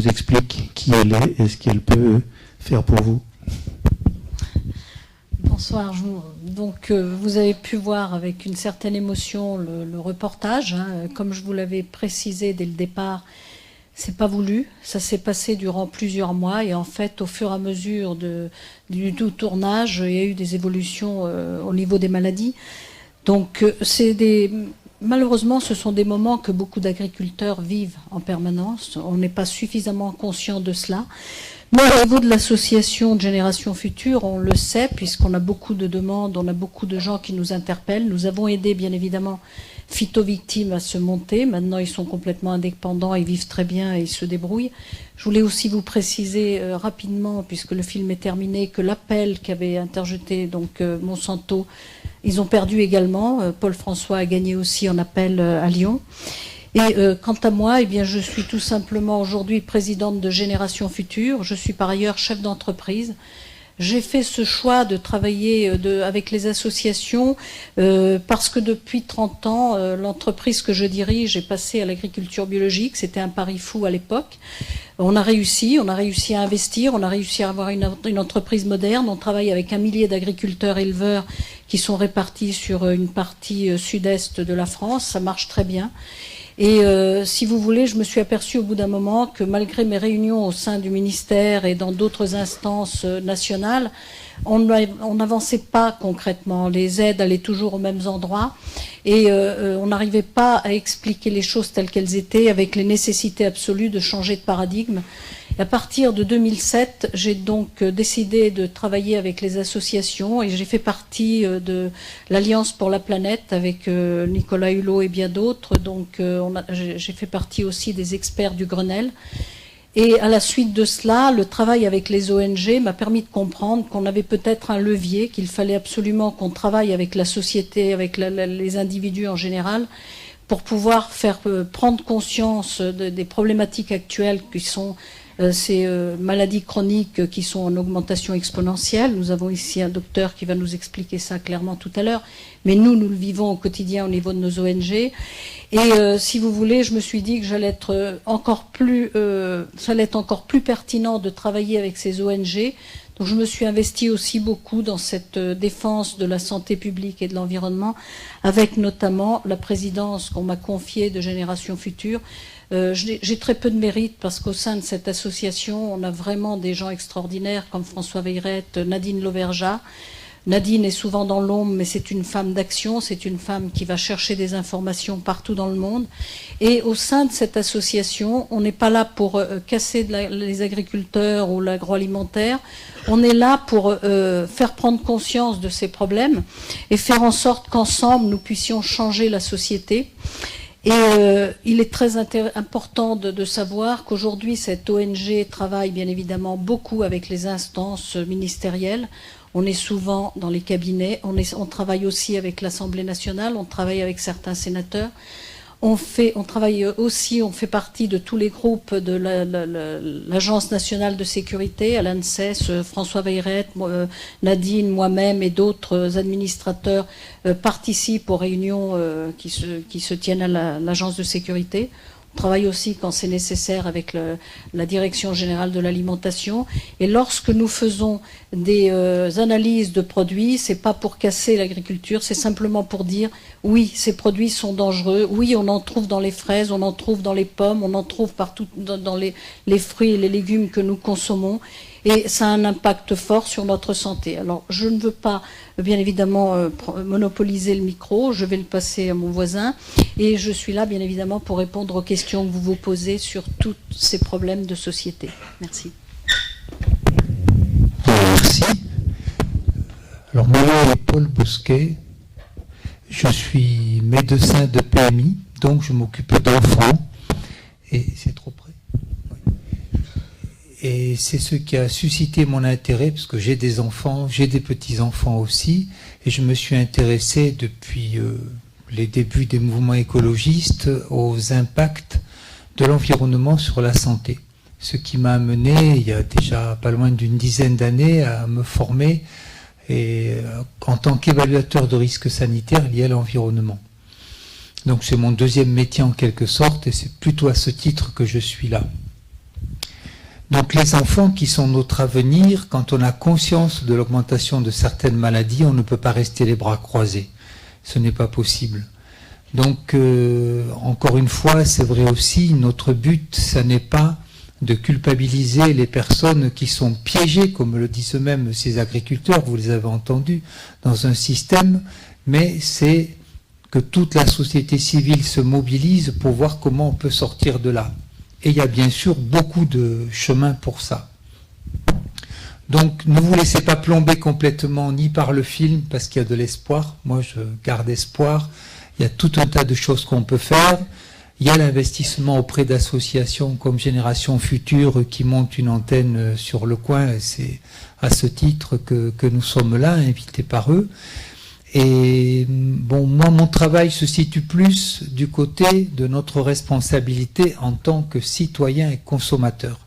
vous explique qui elle est et ce qu'elle peut faire pour vous. Bonsoir. Donc, vous avez pu voir avec une certaine émotion le reportage. Hein. Comme je vous l'avais précisé dès le départ, c'est pas voulu. Ça s'est passé durant plusieurs mois et en fait, au fur et à mesure du tournage, il y a eu des évolutions au niveau des maladies. Donc, malheureusement, ce sont des moments que beaucoup d'agriculteurs vivent en permanence. On n'est pas suffisamment conscient de cela. Mais au niveau de l'association de Génération Future, on le sait, puisqu'on a beaucoup de demandes, on a beaucoup de gens qui nous interpellent. Nous avons aidé, bien évidemment, Phyto-Victimes à se monter. Maintenant, ils sont complètement indépendants, ils vivent très bien et ils se débrouillent. Je voulais aussi vous préciser rapidement, puisque le film est terminé, que l'appel qu'avait interjeté donc Monsanto, ils ont perdu également. Paul François a gagné aussi en appel à Lyon. Et quant à moi, eh bien, je suis tout simplement aujourd'hui présidente de Génération Future. Je suis par ailleurs chef d'entreprise. J'ai fait ce choix de travailler avec les associations parce que depuis 30 ans, l'entreprise que je dirige est passée à l'agriculture biologique. C'était un pari fou à l'époque. On a réussi à investir, on a réussi à avoir une entreprise moderne. On travaille avec 1 millier d'agriculteurs éleveurs qui sont répartis sur une partie sud-est de la France. Ça marche très bien. Et si vous voulez, je me suis aperçue au bout d'un moment que malgré mes réunions au sein du ministère et dans d'autres instances nationales, on n'avançait pas concrètement. Les aides allaient toujours aux mêmes endroits et on n'arrivait pas à expliquer les choses telles qu'elles étaient avec les nécessités absolues de changer de paradigme. Et à partir de 2007, j'ai donc décidé de travailler avec les associations et j'ai fait partie de l'Alliance pour la planète avec Nicolas Hulot et bien d'autres. Donc j'ai fait partie aussi des experts du Grenelle. Et à la suite de cela, le travail avec les ONG m'a permis de comprendre qu'on avait peut-être un levier, qu'il fallait absolument qu'on travaille avec la société, avec les individus en général, pour pouvoir faire prendre conscience des problématiques actuelles qui sont ces maladies chroniques qui sont en augmentation exponentielle. Nous avons ici un docteur qui va nous expliquer ça clairement tout à l'heure, mais nous le vivons au quotidien au niveau de nos ONG. Et si vous voulez, je me suis dit que ça allait être encore plus pertinent de travailler avec ces ONG. Donc je me suis investie aussi beaucoup dans cette défense de la santé publique et de l'environnement, avec notamment la présidence qu'on m'a confiée de Génération Future. J'ai très peu de mérite parce qu'au sein de cette association, on a vraiment des gens extraordinaires comme François Veyrette, Nadine Lauvergeat. Nadine est souvent dans l'ombre, mais c'est une femme d'action, c'est une femme qui va chercher des informations partout dans le monde. Et au sein de cette association, on n'est pas là pour casser les agriculteurs ou l'agroalimentaire, on est là pour faire prendre conscience de ces problèmes et faire en sorte qu'ensemble, nous puissions changer la société. Et il est très important de savoir qu'aujourd'hui, cette ONG travaille bien évidemment beaucoup avec les instances ministérielles. On est souvent dans les cabinets, on travaille aussi avec l'Assemblée nationale, on travaille avec certains sénateurs. On travaille aussi, on fait partie de tous les groupes de l'Agence nationale de sécurité, à l'ANSES, François Veyrette, Nadine, moi-même et d'autres administrateurs participent aux réunions qui se tiennent à l'Agence de sécurité. On travaille aussi quand c'est nécessaire avec la Direction générale de l'alimentation. Et lorsque nous faisons des analyses de produits, c'est pas pour casser l'agriculture, c'est simplement pour dire oui, ces produits sont dangereux, oui, on en trouve dans les fraises, on en trouve dans les pommes, on en trouve partout dans les fruits et les légumes que nous consommons. Et ça a un impact fort sur notre santé. Alors, je ne veux pas, bien évidemment, monopoliser le micro. Je vais le passer à mon voisin. Et je suis là, bien évidemment, pour répondre aux questions que vous vous posez sur tous ces problèmes de société. Merci. Merci. Alors, mon nom est Paul Bosquet. Je suis médecin de PMI, donc je m'occupe d'enfants. Et c'est trop près. Et c'est ce qui a suscité mon intérêt, parce que j'ai des enfants, j'ai des petits-enfants aussi, et je me suis intéressé depuis les débuts des mouvements écologistes aux impacts de l'environnement sur la santé. Ce qui m'a amené, il y a déjà pas loin d'une dizaine d'années, à me former en tant qu'évaluateur de risques sanitaires liés à l'environnement. Donc c'est mon deuxième métier en quelque sorte, et c'est plutôt à ce titre que je suis là. Donc les enfants qui sont notre avenir, quand on a conscience de l'augmentation de certaines maladies, on ne peut pas rester les bras croisés. Ce n'est pas possible. Donc, encore une fois, c'est vrai aussi, notre but, ça n'est pas de culpabiliser les personnes qui sont piégées, comme le disent eux-mêmes ces agriculteurs, vous les avez entendus, dans un système, mais c'est que toute la société civile se mobilise pour voir comment on peut sortir de là. Et il y a bien sûr beaucoup de chemin pour ça. Donc ne vous laissez pas plomber complètement ni par le film, parce qu'il y a de l'espoir. Moi je garde espoir. Il y a tout un tas de choses qu'on peut faire. Il y a l'investissement auprès d'associations comme Génération Future qui montent une antenne sur le coin. C'est à ce titre que nous sommes là, invités par eux. Et bon, moi, mon travail se situe plus du côté de notre responsabilité en tant que citoyen et consommateur.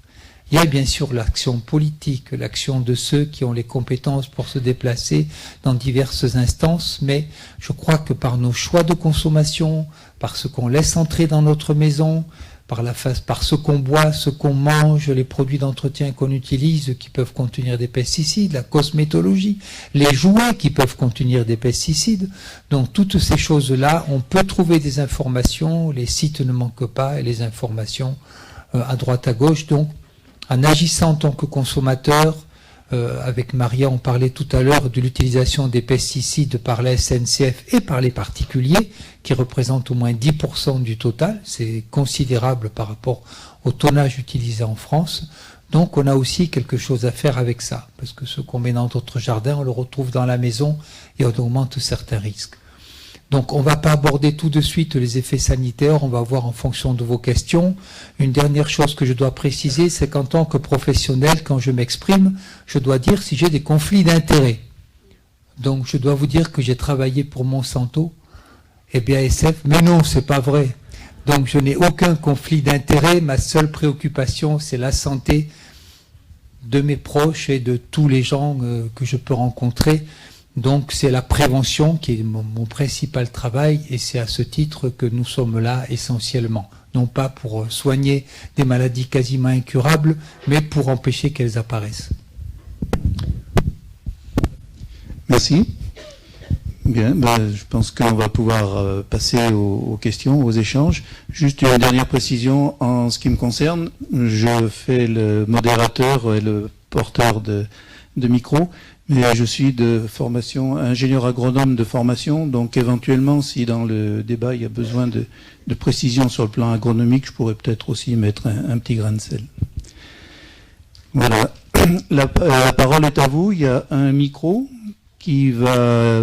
Il y a bien sûr l'action politique, l'action de ceux qui ont les compétences pour se déplacer dans diverses instances, mais je crois que par nos choix de consommation, par ce qu'on laisse entrer dans notre maison, par ce qu'on boit, ce qu'on mange, les produits d'entretien qu'on utilise qui peuvent contenir des pesticides, la cosmétologie, les jouets qui peuvent contenir des pesticides. Donc toutes ces choses-là, on peut trouver des informations, les sites ne manquent pas et les informations à droite à gauche. Donc en agissant en tant que consommateur, avec Maria, on parlait tout à l'heure de l'utilisation des pesticides par la SNCF et par les particuliers, qui représentent au moins 10% du total. C'est considérable par rapport au tonnage utilisé en France. Donc on a aussi quelque chose à faire avec ça, parce que ce qu'on met dans notre jardin, on le retrouve dans la maison et on augmente certains risques. Donc on ne va pas aborder tout de suite les effets sanitaires, on va voir en fonction de vos questions. Une dernière chose que je dois préciser, c'est qu'en tant que professionnel, quand je m'exprime, je dois dire si j'ai des conflits d'intérêts. Donc je dois vous dire que j'ai travaillé pour Monsanto et BASF, mais non, c'est pas vrai. Donc je n'ai aucun conflit d'intérêts, ma seule préoccupation, c'est la santé de mes proches et de tous les gens que je peux rencontrer. Donc c'est la prévention qui est mon principal travail et c'est à ce titre que nous sommes là essentiellement. Non pas pour soigner des maladies quasiment incurables, mais pour empêcher qu'elles apparaissent. Merci. Bien, je pense qu'on va pouvoir passer aux questions, aux échanges. Juste une dernière précision en ce qui me concerne. Je fais le modérateur et le porteur de micro. Mais je suis de formation ingénieur agronome de formation, donc éventuellement, si dans le débat il y a besoin de précision sur le plan agronomique, je pourrais peut-être aussi mettre un petit grain de sel. Voilà. La parole est à vous. Il y a un micro qui va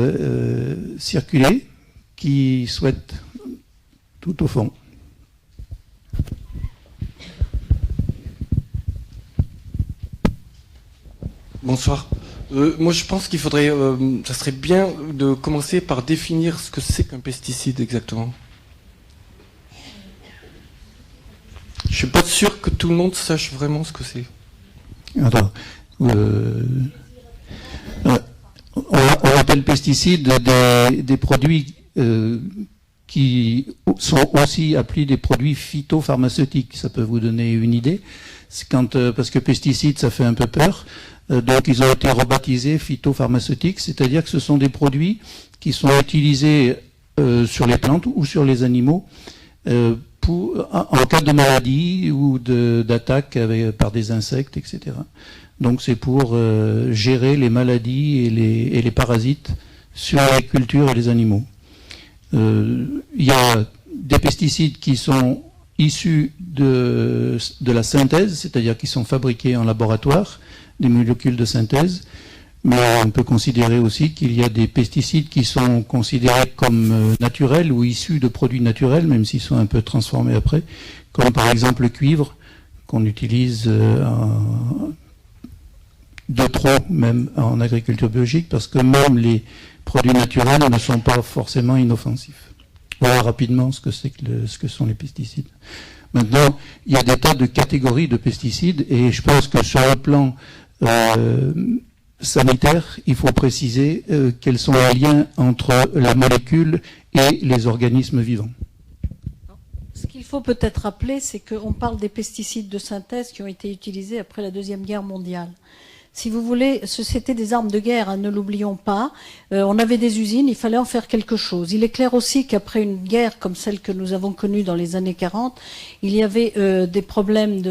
circuler, qui souhaite tout au fond. Bonsoir. Moi, je pense qu'il faudrait, ça serait bien de commencer par définir ce que c'est qu'un pesticide exactement. Je suis pas sûr que tout le monde sache vraiment ce que c'est. Alors, on appelle pesticides des produits qui sont aussi appelés des produits phytopharmaceutiques. Ça peut vous donner une idée. C'est parce que pesticide, ça fait un peu peur. Donc ils ont été rebaptisés phytopharmaceutiques, c'est-à-dire que ce sont des produits qui sont utilisés sur les plantes ou sur les animaux en cas de maladie ou d'attaque par des insectes, etc. Donc c'est pour gérer les maladies et les parasites sur les cultures et les animaux. Il y a des pesticides qui sont issus de la synthèse, c'est-à-dire qui sont fabriqués en laboratoire, des molécules de synthèse, mais on peut considérer aussi qu'il y a des pesticides qui sont considérés comme naturels ou issus de produits naturels, même s'ils sont un peu transformés après, comme par exemple le cuivre, qu'on utilise de trop, même en agriculture biologique, parce que même les produits naturels ne sont pas forcément inoffensifs. Voilà rapidement ce que sont les pesticides. Maintenant, il y a des tas de catégories de pesticides, et je pense que sur le plan sanitaire, il faut préciser quels sont les liens entre la molécule et les organismes vivants. Ce qu'il faut peut-être rappeler, c'est qu'on parle des pesticides de synthèse qui ont été utilisés après la Deuxième Guerre mondiale. Si vous voulez, c'était des armes de guerre, hein, ne l'oublions pas. On avait des usines, il fallait en faire quelque chose. Il est clair aussi qu'après une guerre comme celle que nous avons connue dans les années 40, il y avait des problèmes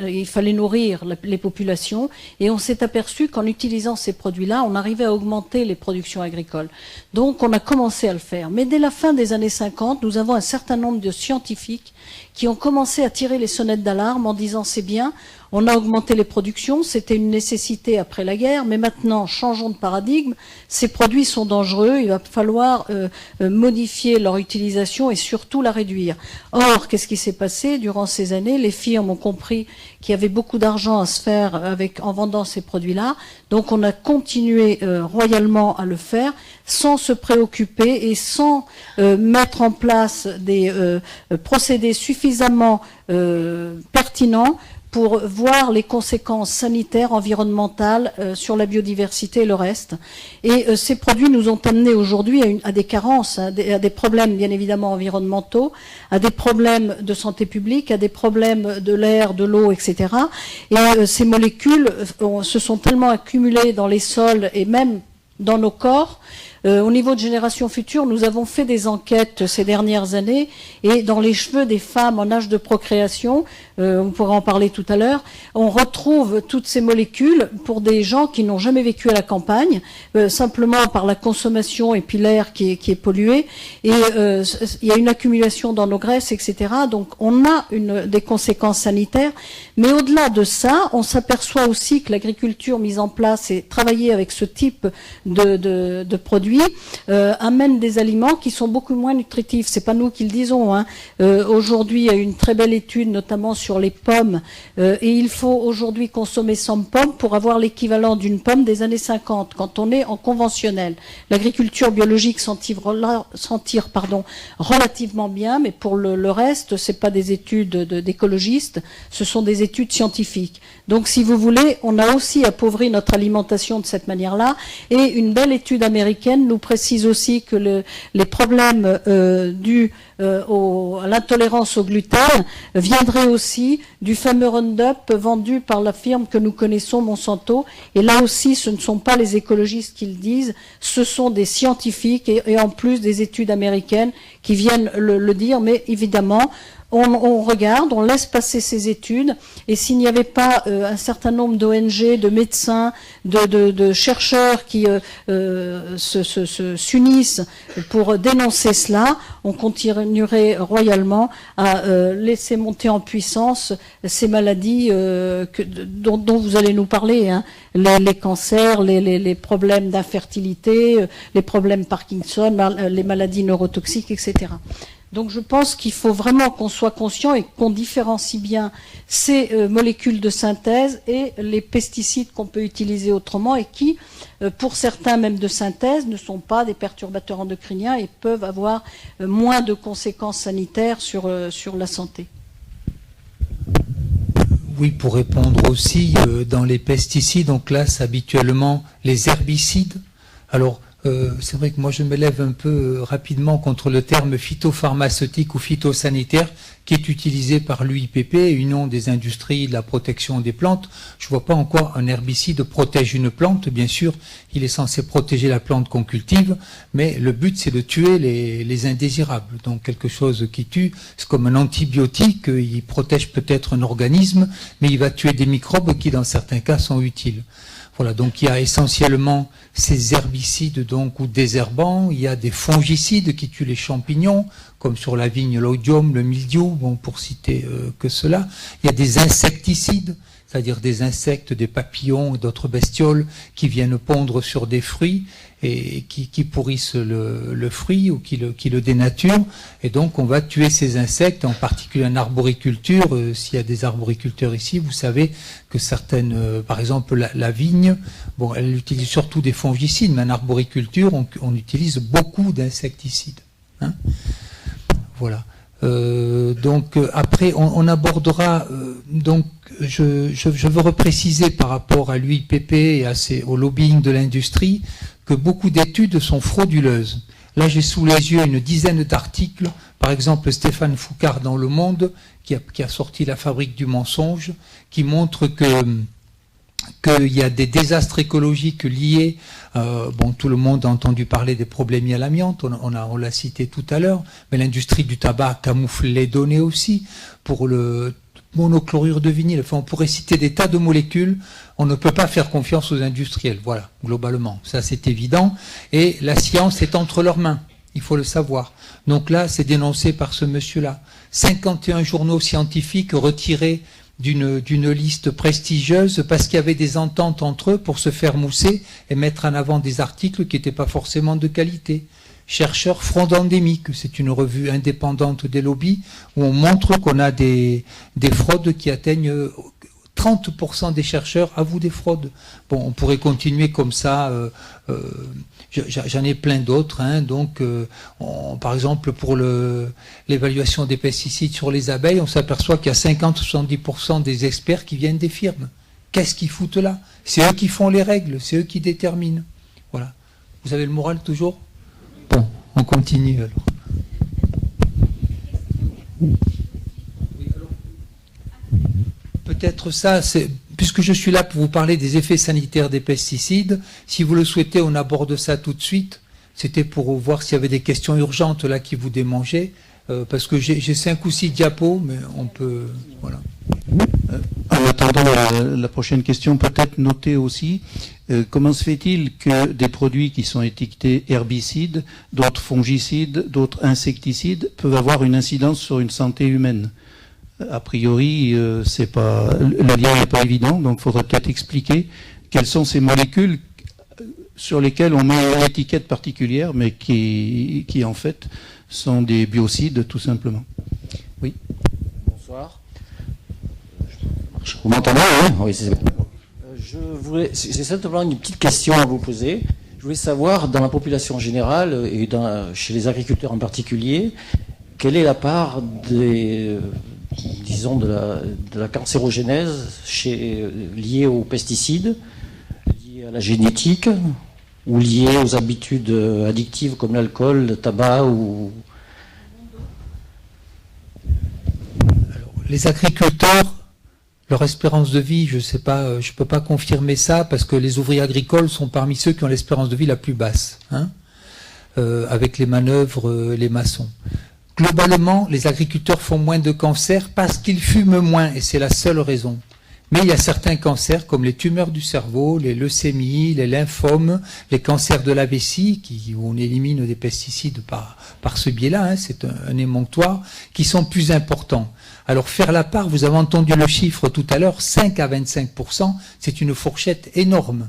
il fallait nourrir les populations, et on s'est aperçu qu'en utilisant ces produits-là, on arrivait à augmenter les productions agricoles. Donc on a commencé à le faire. Mais dès la fin des années 50, nous avons un certain nombre de scientifiques qui ont commencé à tirer les sonnettes d'alarme en disant c'est bien, on a augmenté les productions, c'était une nécessité après la guerre, mais maintenant, changeons de paradigme, ces produits sont dangereux, il va falloir modifier leur utilisation et surtout la réduire. Or, qu'est-ce qui s'est passé durant ces années? Les firmes ont compris qu'il y avait beaucoup d'argent à se faire en vendant ces produits-là, donc on a continué royalement à le faire sans se préoccuper et sans mettre en place des procédés suffisamment pertinents pour voir les conséquences sanitaires, environnementales sur la biodiversité et le reste. Et ces produits nous ont amenés aujourd'hui à des carences, à des problèmes bien évidemment environnementaux, à des problèmes de santé publique, à des problèmes de l'air, de l'eau, etc. Et ces molécules se sont tellement accumulées dans les sols et même dans nos corps. Au niveau de générations futures, nous avons fait des enquêtes ces dernières années et dans les cheveux des femmes en âge de procréation, on pourra en parler tout à l'heure, on retrouve toutes ces molécules pour des gens qui n'ont jamais vécu à la campagne, simplement par la consommation et puis l'air qui est pollué. Et il y a une accumulation dans nos graisses, etc. Donc on a des conséquences sanitaires. Mais au-delà de ça, on s'aperçoit aussi que l'agriculture mise en place et travailler avec ce type de produits amène des aliments qui sont beaucoup moins nutritifs. C'est pas nous qui le disons, hein. Aujourd'hui, il y a une très belle étude, notamment sur les pommes, et il faut aujourd'hui consommer 100 pommes pour avoir l'équivalent d'une pomme des années 50, quand on est en conventionnel. L'agriculture biologique s'en tire relativement bien, mais pour le reste, c'est pas des études d'écologistes, ce sont des études scientifiques. Donc, si vous voulez, on a aussi appauvri notre alimentation de cette manière-là, et une belle étude américaine nous précise aussi que les problèmes dus à l'intolérance au gluten viendraient aussi du fameux Roundup vendu par la firme que nous connaissons, Monsanto. Et là aussi, ce ne sont pas les écologistes qui le disent, ce sont des scientifiques et en plus des études américaines qui viennent le dire. Mais évidemment, on regarde, on laisse passer ces études, et s'il n'y avait pas un certain nombre d'ONG, de médecins, de chercheurs qui s'unissent pour dénoncer cela, on continuerait royalement à laisser monter en puissance ces maladies dont vous allez nous parler, hein, les cancers, les problèmes d'infertilité, les problèmes Parkinson, les maladies neurotoxiques, etc. Donc je pense qu'il faut vraiment qu'on soit conscient et qu'on différencie bien ces molécules de synthèse et les pesticides qu'on peut utiliser autrement et qui, pour certains même de synthèse, ne sont pas des perturbateurs endocriniens et peuvent avoir moins de conséquences sanitaires sur la santé. Oui, pour répondre aussi, dans les pesticides, on classe habituellement les herbicides. Alors, c'est vrai que moi je m'élève un peu rapidement contre le terme phytopharmaceutique ou phytosanitaire qui est utilisé par l'UIPP, Union des industries de la protection des plantes. Je ne vois pas en quoi un herbicide protège une plante. Bien sûr, il est censé protéger la plante qu'on cultive, mais le but c'est de tuer les indésirables. Donc quelque chose qui tue, c'est comme un antibiotique, il protège peut-être un organisme, mais il va tuer des microbes qui dans certains cas sont utiles. Voilà, donc il y a essentiellement ces herbicides donc ou désherbants, il y a des fongicides qui tuent les champignons, comme sur la vigne l'oïdium, le mildiou, bon pour citer que cela. Il y a des insecticides, c'est-à-dire des insectes, des papillons et d'autres bestioles qui viennent pondre sur des fruits et qui pourrissent le fruit ou qui le dénaturent. Et donc on va tuer ces insectes, en particulier en arboriculture. S'il y a des arboriculteurs ici, vous savez que certaines, par exemple la vigne, bon, elle utilise surtout des fongicides, mais en arboriculture, on utilise beaucoup d'insecticides. Hein, voilà. Donc après on abordera donc je veux repréciser par rapport à l'UIPP et au lobbying de l'industrie que beaucoup d'études sont frauduleuses. Là j'ai sous les yeux une dizaine d'articles Par exemple, Stéphane Foucard dans Le Monde, qui a sorti La fabrique du mensonge, qui montre qu'il y a des désastres écologiques liés, tout le monde a entendu parler des problèmes liés à l'amiante, on l'a cité tout à l'heure, mais l'industrie du tabac camoufle les données aussi, pour le monochlorure de vinyle, enfin on pourrait citer des tas de molécules, on ne peut pas faire confiance aux industriels, voilà, globalement, ça c'est évident, et la science est entre leurs mains, il faut le savoir. Donc là, c'est dénoncé par ce monsieur-là. 51 journaux scientifiques retirés d'une liste prestigieuse parce qu'il y avait des ententes entre eux pour se faire mousser et mettre en avant des articles qui n'étaient pas forcément de qualité. Chercheurs Fraude endémique, c'est une revue indépendante des lobbies où on montre qu'on a des fraudes qui atteignent 30% des chercheurs avouent des fraudes. Bon, on pourrait continuer comme ça. J'en ai plein d'autres. Par exemple, pour l'évaluation des pesticides sur les abeilles, on s'aperçoit qu'il y a 50-70% des experts qui viennent des firmes. Qu'est-ce qu'ils foutent là? C'est eux qui font les règles, c'est eux qui déterminent. Voilà. Vous avez le moral toujours? Bon, on continue alors. Peut-être ça, puisque je suis là pour vous parler des effets sanitaires des pesticides, si vous le souhaitez, on aborde ça tout de suite. C'était pour voir s'il y avait des questions urgentes là qui vous démangeaient, parce que j'ai 5 ou 6 diapos, mais on peut... Voilà. En attendant la prochaine question, peut-être noter aussi comment se fait-il que des produits qui sont étiquetés herbicides, d'autres fongicides, d'autres insecticides, peuvent avoir une incidence sur une santé humaine? A priori, le lien n'est pas évident, donc il faudrait peut-être expliquer quelles sont ces molécules sur lesquelles on met une étiquette particulière, mais qui en fait sont des biocides tout simplement. Oui. Bonsoir. Vous m'entendez, hein? Oui, c'est bon. J'ai simplement une petite question à vous poser. Je voulais savoir, dans la population générale et chez les agriculteurs en particulier, quelle est la part de la cancérogénèse liée aux pesticides, liée à la génétique, ou liée aux habitudes addictives comme l'alcool, le tabac ou... Alors, les agriculteurs, leur espérance de vie, je sais pas, je peux pas confirmer ça parce que les ouvriers agricoles sont parmi ceux qui ont l'espérance de vie la plus basse, avec les manœuvres, les maçons. Globalement, les agriculteurs font moins de cancers parce qu'ils fument moins, et c'est la seule raison. Mais il y a certains cancers, comme les tumeurs du cerveau, les leucémies, les lymphomes, les cancers de la vessie, où on élimine des pesticides par ce biais-là, c'est un émonctoire, qui sont plus importants. Alors faire la part, vous avez entendu le chiffre tout à l'heure, 5 à 25%, c'est une fourchette énorme.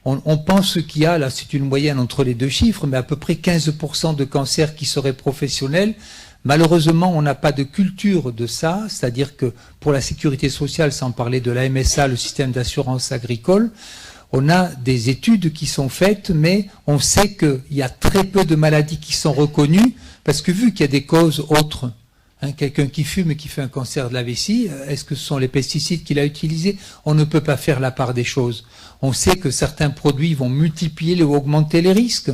On pense qu'il y a, là c'est une moyenne entre les deux chiffres, mais à peu près 15% de cancers qui seraient professionnels. Malheureusement, on n'a pas de culture de ça, c'est-à-dire que pour la sécurité sociale, sans parler de la MSA, le système d'assurance agricole, on a des études qui sont faites, mais on sait qu'il y a très peu de maladies qui sont reconnues, parce que vu qu'il y a des causes autres, quelqu'un qui fume et qui fait un cancer de la vessie, est-ce que ce sont les pesticides qu'il a utilisés? On ne peut pas faire la part des choses. On sait que certains produits vont multiplier ou augmenter les risques.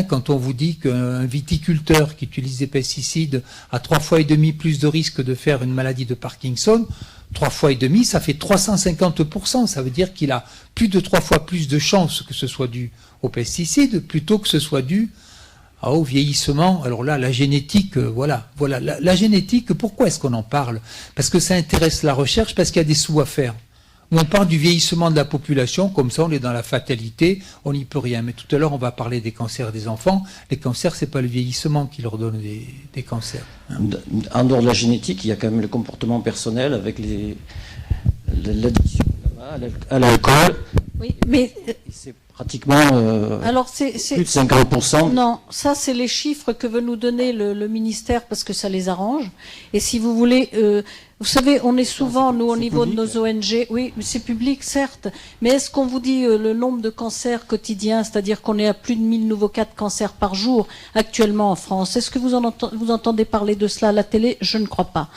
Quand on vous dit qu'un viticulteur qui utilise des pesticides a 3,5 fois plus de risque de faire une maladie de Parkinson, 3,5 fois, ça fait 350%. Ça veut dire qu'il a plus de 3 fois plus de chances que ce soit dû aux pesticides plutôt que ce soit dû au vieillissement. Alors là, la génétique, voilà. La génétique, pourquoi est-ce qu'on en parle? Parce que ça intéresse la recherche, parce qu'il y a des sous à faire. On parle du vieillissement de la population, comme ça on est dans la fatalité, on n'y peut rien. Mais tout à l'heure on va parler des cancers des enfants. Les cancers, c'est pas le vieillissement qui leur donne des cancers. En dehors de la génétique, il y a quand même le comportement personnel avec l'addiction à l'alcool. Oui, mais c'est pratiquement alors plus de 50%. Non, ça c'est les chiffres que veut nous donner le ministère parce que ça les arrange. Et si vous voulez, Vous savez, on est souvent, nous, au c'est niveau de public. nos ONG, oui, mais c'est public, certes, mais est-ce qu'on vous dit le nombre de cancers quotidiens, c'est-à-dire qu'on est à plus de 1000 nouveaux cas de cancer par jour actuellement en France? Est-ce que vous entendez parler de cela à la télé? Je ne crois pas.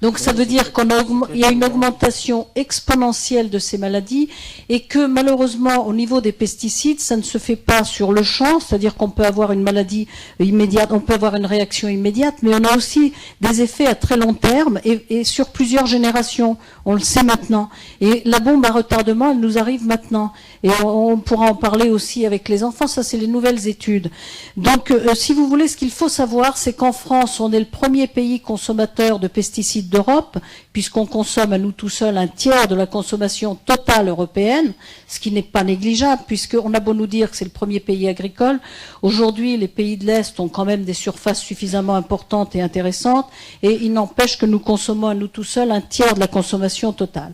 Donc ça veut dire qu'il y a une augmentation exponentielle de ces maladies et que malheureusement au niveau des pesticides, ça ne se fait pas sur le champ, c'est-à-dire qu'on peut avoir une maladie immédiate, on peut avoir une réaction immédiate, mais on a aussi des effets à très long terme et sur plusieurs générations. On le sait maintenant. Et la bombe à retardement, elle nous arrive maintenant. Et on pourra en parler aussi avec les enfants. Ça, c'est les nouvelles études. Donc, si vous voulez, ce qu'il faut savoir, c'est qu'en France, on est le premier pays consommateur de pesticides d'Europe, puisqu'on consomme à nous tout seuls un tiers de la consommation totale européenne, ce qui n'est pas négligeable, puisqu'on a beau nous dire que c'est le premier pays agricole. Aujourd'hui, les pays de l'Est ont quand même des surfaces suffisamment importantes et intéressantes, et il n'empêche que nous consommons à nous tout seuls un tiers de la consommation totale.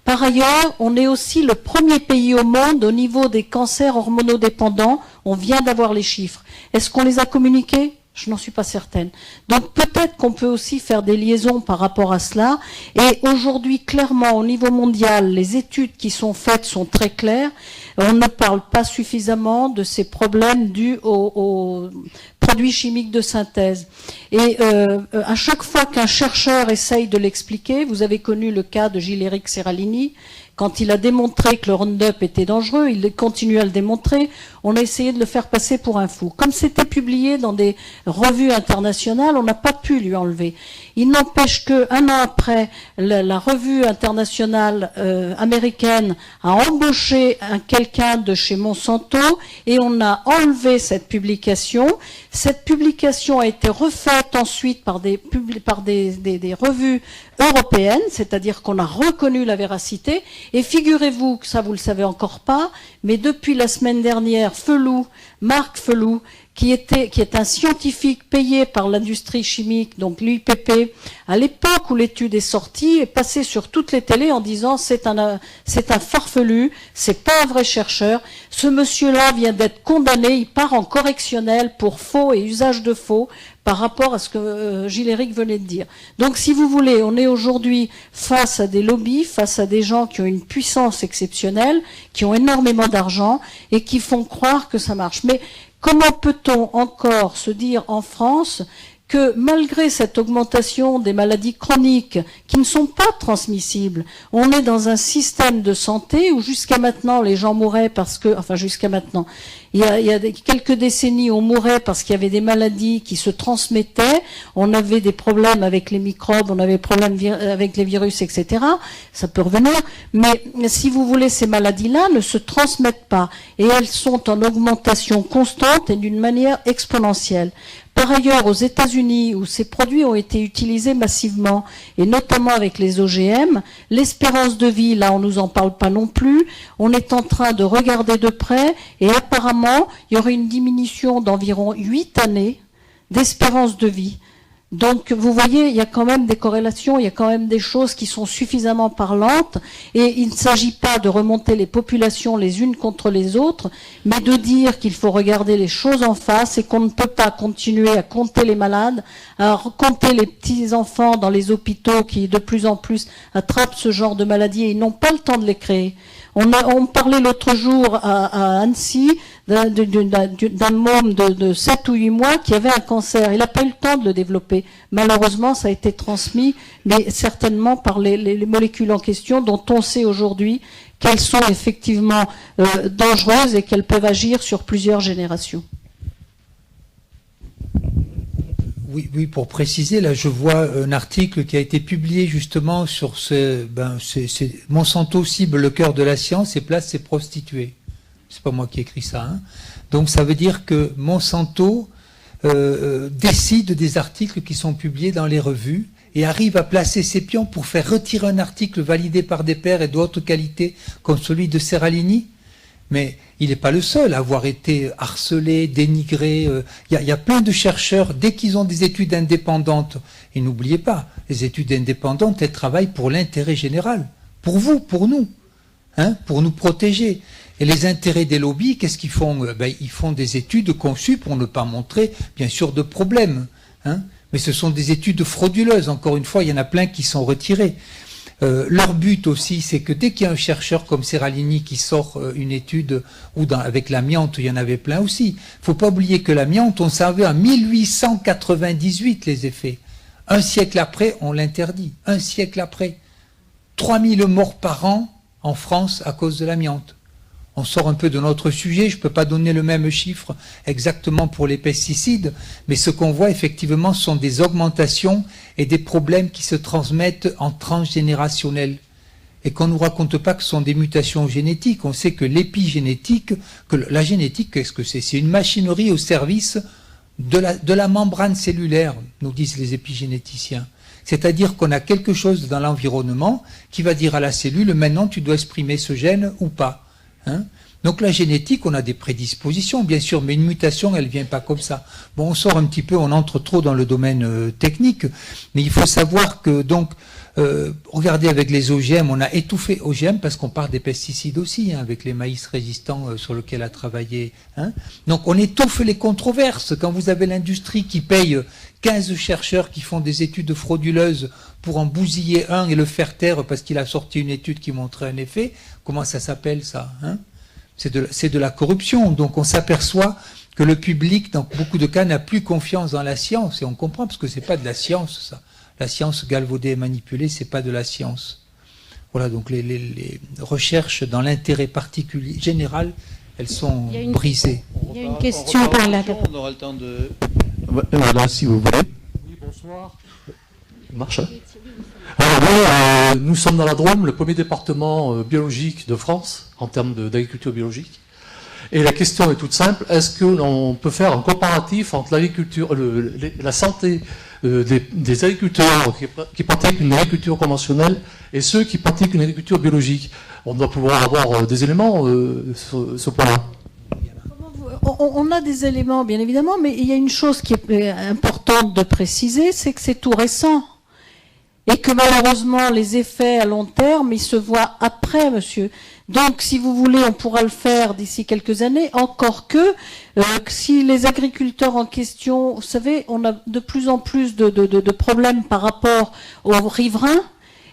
Par ailleurs, on est aussi le premier pays au monde au niveau des cancers hormonodépendants. On vient d'avoir les chiffres. Est-ce qu'on les a communiqués ? Je n'en suis pas certaine. Donc peut-être qu'on peut aussi faire des liaisons par rapport à cela. Et aujourd'hui, clairement, au niveau mondial, les études qui sont faites sont très claires. On ne parle pas suffisamment de ces problèmes dus aux produits chimiques de synthèse. Et à chaque fois qu'un chercheur essaye de l'expliquer, vous avez connu le cas de Gilles-Éric Serralini, quand il a démontré que le Roundup était dangereux, il continue à le démontrer, on a essayé de le faire passer pour un fou. Comme c'était publié dans des revues internationales, on n'a pas pu lui enlever. Il n'empêche qu'un an après, la revue internationale américaine a embauché quelqu'un de chez Monsanto et on a enlevé cette publication. Cette publication a été refaite ensuite par des revues européennes, c'est-à-dire qu'on a reconnu la véracité. Et figurez-vous que ça, vous le savez encore pas, mais depuis la semaine dernière, Marc Felou, qui est un scientifique payé par l'industrie chimique, donc l'UIPP, à l'époque où l'étude est sortie, est passé sur toutes les télés en disant c'est un farfelu, c'est pas un vrai chercheur. Ce monsieur-là vient d'être condamné, il part en correctionnel pour faux et usage de faux par rapport à ce que Gilles-Éric venait de dire. Donc si vous voulez, on est aujourd'hui face à des lobbies, face à des gens qui ont une puissance exceptionnelle, qui ont énormément d'argent et qui font croire que ça marche. Mais comment peut-on encore se dire en France que malgré cette augmentation des maladies chroniques qui ne sont pas transmissibles, on est dans un système de santé où jusqu'à maintenant les gens mouraient parce que, enfin jusqu'à maintenant, il y a quelques décennies on mourait parce qu'il y avait des maladies qui se transmettaient, on avait des problèmes avec les microbes, on avait des problèmes avec les virus, etc. Ça peut revenir, mais si vous voulez, ces maladies-là ne se transmettent pas et elles sont en augmentation constante et d'une manière exponentielle. Par ailleurs, aux États-Unis, où ces produits ont été utilisés massivement, et notamment avec les OGM, l'espérance de vie, là, on nous en parle pas non plus. On est en train de regarder de près, et apparemment, il y aurait une diminution d'environ 8 années d'espérance de vie. Donc, vous voyez, il y a quand même des corrélations, il y a quand même des choses qui sont suffisamment parlantes, et il ne s'agit pas de remonter les populations les unes contre les autres, mais de dire qu'il faut regarder les choses en face et qu'on ne peut pas continuer à compter les malades, à compter les petits-enfants dans les hôpitaux qui de plus en plus attrapent ce genre de maladies et ils n'ont pas le temps de les créer. On parlait l'autre jour à Annecy d'un môme de 7 ou 8 mois qui avait un cancer. Il n'a pas eu le temps de le développer. Malheureusement, ça a été transmis, mais certainement par les molécules en question dont on sait aujourd'hui qu'elles sont effectivement dangereuses et qu'elles peuvent agir sur plusieurs générations. Oui, pour préciser, là, je vois un article qui a été publié justement sur Monsanto cible le cœur de la science et place ses prostituées. C'est pas moi qui ai écrit ça. Hein. Donc ça veut dire que Monsanto décide des articles qui sont publiés dans les revues et arrive à placer ses pions pour faire retirer un article validé par des pairs et d'autres qualités comme celui de Serralini. Mais il n'est pas le seul à avoir été harcelé, dénigré. Il y a plein de chercheurs, dès qu'ils ont des études indépendantes, et n'oubliez pas, les études indépendantes, elles travaillent pour l'intérêt général, pour vous, pour nous, hein, pour nous protéger. Et les intérêts des lobbies, qu'est-ce qu'ils font? Ils font des études conçues pour ne pas montrer, bien sûr, de problèmes. Hein. Mais ce sont des études frauduleuses. Encore une fois, il y en a plein qui sont retirées. Leur but aussi, c'est que dès qu'il y a un chercheur comme Seralini qui sort une étude, ou avec l'amiante, il y en avait plein aussi. Il ne faut pas oublier que l'amiante, on savait en 1898 les effets. Un siècle après, on l'interdit. Un siècle après. 3000 morts par an en France à cause de l'amiante. On sort un peu de notre sujet, je ne peux pas donner le même chiffre exactement pour les pesticides, mais ce qu'on voit effectivement sont des augmentations et des problèmes qui se transmettent en transgénérationnel. Et qu'on ne nous raconte pas que ce sont des mutations génétiques. On sait que l'épigénétique, que la génétique, qu'est-ce que c'est? C'est une machinerie au service de la membrane cellulaire, nous disent les épigénéticiens. C'est-à-dire qu'on a quelque chose dans l'environnement qui va dire à la cellule, maintenant tu dois exprimer ce gène ou pas. Hein? Donc la génétique, on a des prédispositions, bien sûr, mais une mutation, elle ne vient pas comme ça. Bon, on sort un petit peu, on entre trop dans le domaine technique, mais il faut savoir que, donc, regardez avec les OGM, on a étouffé OGM parce qu'on parle des pesticides aussi, hein, avec les maïs résistants sur lesquels a travaillé. Hein. Donc on étouffe les controverses. Quand vous avez l'industrie qui paye 15 chercheurs qui font des études frauduleuses pour en bousiller un et le faire taire parce qu'il a sorti une étude qui montrait un effet, comment ça s'appelle ça, hein? C'est de la corruption. Donc on s'aperçoit que le public, dans beaucoup de cas, n'a plus confiance dans la science. Et on comprend parce que c'est pas de la science, ça. La science galvaudée et manipulée, c'est pas de la science. Voilà, donc les recherches dans l'intérêt particulier général, elles sont brisées. Il y a une question par là. On aura le temps de... Voilà, si vous voulez. Oui, bonsoir. Ça marche, hein? Alors, oui, nous sommes dans la Drôme, le premier département biologique de France, en termes d'agriculture biologique. Et la question est toute simple, est-ce qu'on peut faire un comparatif entre l'agriculture, la santé des agriculteurs qui pratiquent une agriculture conventionnelle et ceux qui pratiquent une agriculture biologique? On doit pouvoir avoir des éléments sur ce point-là. On a des éléments, bien évidemment, mais il y a une chose qui est importante de préciser, c'est que c'est tout récent. Et que malheureusement, les effets à long terme, ils se voient après, monsieur. Donc, si vous voulez, on pourra le faire d'ici quelques années, encore que si les agriculteurs en question, vous savez, on a de plus en plus de problèmes par rapport aux riverains.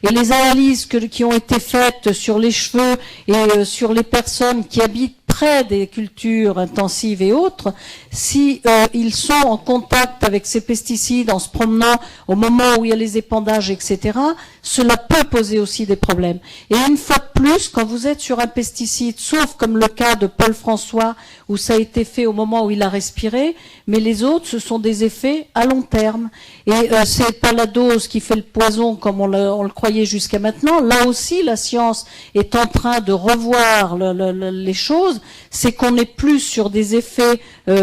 Et les analyses qui ont été faites sur les cheveux et sur les personnes qui habitent près des cultures intensives et autres, si ils sont en contact avec ces pesticides en se promenant au moment où il y a les épandages, etc., cela peut poser aussi des problèmes. Et une fois de plus, quand vous êtes sur un pesticide, sauf comme le cas de Paul François, où ça a été fait au moment où il a respiré, mais les autres, ce sont des effets à long terme. Et c'est pas la dose qui fait le poison comme on le croyait jusqu'à maintenant. Là aussi, la science est en train de revoir les choses. C'est qu'on n'est plus sur des effets,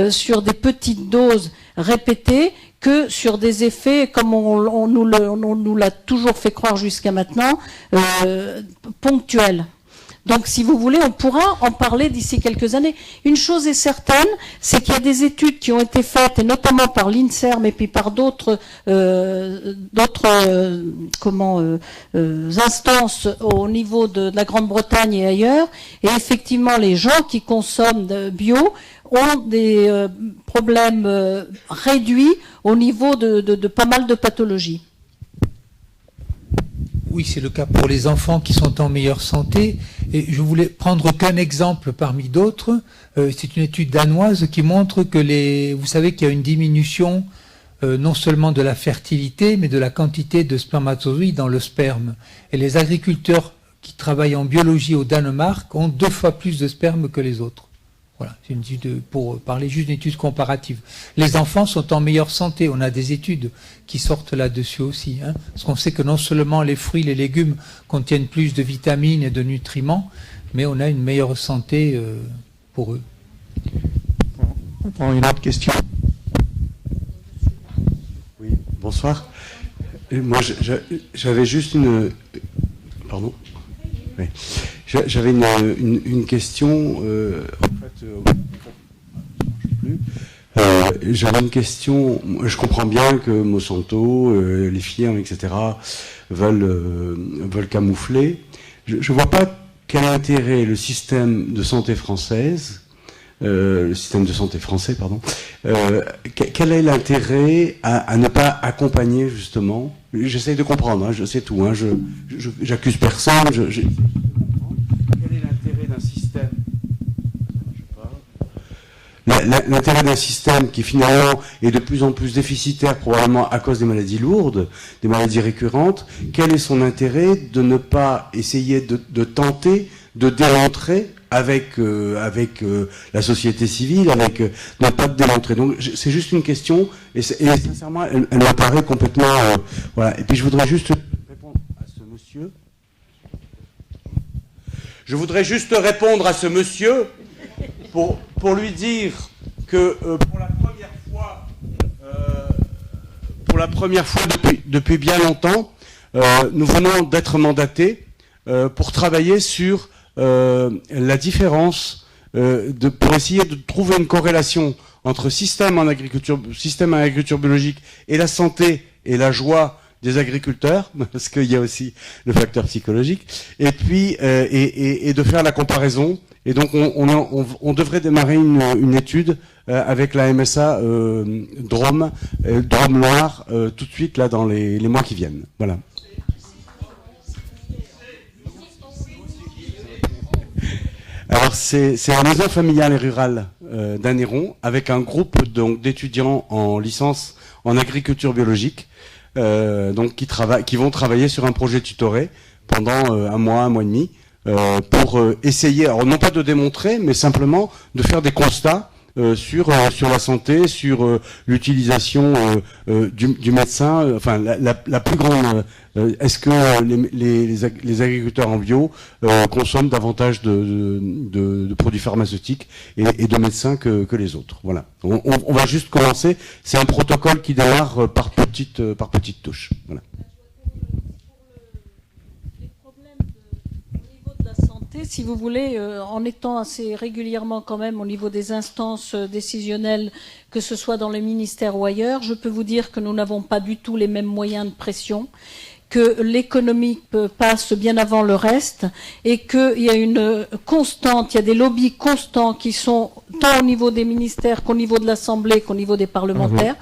sur des petites doses répétées, que sur des effets, comme on nous l'a toujours fait croire jusqu'à maintenant, ponctuels. Donc, si vous voulez, on pourra en parler d'ici quelques années. Une chose est certaine, c'est qu'il y a des études qui ont été faites, et notamment par l'INSERM et puis par d'autres instances au niveau de la Grande-Bretagne et ailleurs. Et effectivement, les gens qui consomment bio ont des problèmes réduits au niveau de pas mal de pathologies. Oui, c'est le cas pour les enfants qui sont en meilleure santé. Et je voulais prendre qu'un exemple parmi d'autres. C'est une étude danoise qui montre que vous savez qu'il y a une diminution non seulement de la fertilité, mais de la quantité de spermatozoïdes dans le sperme. Et les agriculteurs qui travaillent en biologie au Danemark ont 2 fois plus de sperme que les autres. Voilà, c'est une étude pour parler juste d'une étude comparative. Les enfants sont en meilleure santé. On a des études qui sortent là-dessus aussi. Hein, parce qu'on sait que non seulement les fruits, les légumes contiennent plus de vitamines et de nutriments, mais on a une meilleure santé pour eux. On prend une autre question. Oui, bonsoir. Moi, j'avais juste une... Pardon. Oui. J'avais une question. J'avais une question. Je comprends bien que Monsanto, les firmes, etc., veulent camoufler. Je ne vois pas quel intérêt le système de santé française le système de santé français, pardon. Quel est l'intérêt à ne pas accompagner justement? J'essaye de comprendre, hein, je sais tout, hein, j'accuse personne. Quel est l'intérêt d'un système? L'intérêt d'un système qui finalement est de plus en plus déficitaire, probablement à cause des maladies lourdes, des maladies récurrentes. Quel est son intérêt de ne pas essayer de tenter de démontrer avec la société civile, ne pas de démontrer. Donc c'est juste une question, et sincèrement, elle m'apparaît complètement... voilà. Et puis je voudrais juste répondre à ce monsieur. Je voudrais juste répondre à ce monsieur pour lui dire que pour la première fois depuis bien longtemps, nous venons d'être mandatés pour travailler sur la différence, pour essayer de trouver une corrélation entre système en agriculture biologique et la santé et la joie des agriculteurs, parce qu'il y a aussi le facteur psychologique, et puis et de faire la comparaison. Et donc on devrait démarrer une étude avec la MSA Drôme Loire tout de suite là dans les mois qui viennent. Voilà. Alors c'est la maison familiale et rurale d'Anneyron avec un groupe donc d'étudiants en licence en agriculture biologique donc qui vont travailler sur un projet tutoré pendant un mois et demi pour essayer, alors non pas de démontrer, mais simplement de faire des constats sur la santé, sur l'utilisation du médecin, enfin la plus grande. Est-ce que les agriculteurs en bio consomment davantage de produits pharmaceutiques et de médecins que les autres? Voilà. On va juste commencer. C'est un protocole qui démarre par petites touches. Voilà. Si vous voulez, en étant assez régulièrement quand même au niveau des instances décisionnelles, que ce soit dans les ministères ou ailleurs, je peux vous dire que nous n'avons pas du tout les mêmes moyens de pression, que l'économie passe bien avant le reste et qu'il y a une constante, il y a des lobbies constants qui sont tant au niveau des ministères qu'au niveau de l'Assemblée qu'au niveau des parlementaires,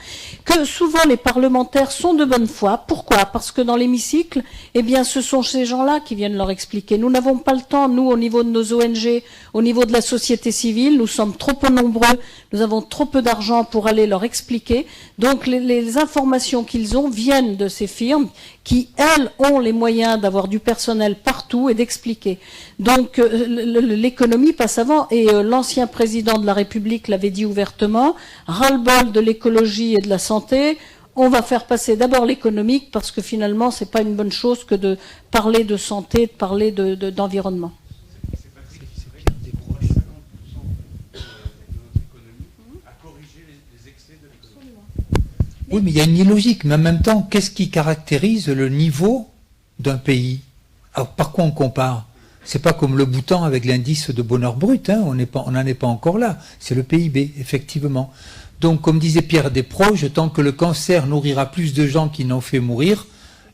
que souvent les parlementaires sont de bonne foi. Pourquoi? Parce que dans l'hémicycle, eh bien, ce sont ces gens-là qui viennent leur expliquer. Nous n'avons pas le temps, nous, au niveau de nos ONG, au niveau de la société civile, nous sommes trop peu nombreux, nous avons trop peu d'argent pour aller leur expliquer. Donc les informations qu'ils ont viennent de ces firmes qui, elles, ont les moyens d'avoir du personnel partout et d'expliquer. Donc l'économie passe avant, et l'ancien président de la République l'avait dit ouvertement, ras-le-bol de l'écologie et de la santé, on va faire passer d'abord l'économique, parce que finalement, c'est pas une bonne chose que de parler de santé, de parler d'environnement. Oui, mais il y a une illogique. Mais en même temps, qu'est-ce qui caractérise le niveau d'un pays? Alors, par quoi on compare? C'est pas comme le Bhoutan avec l'indice de bonheur brut, hein, on n'en est pas encore là. C'est le PIB, effectivement. Donc, comme disait Pierre Desproges, tant que le cancer nourrira plus de gens qu'il n'en fait mourir,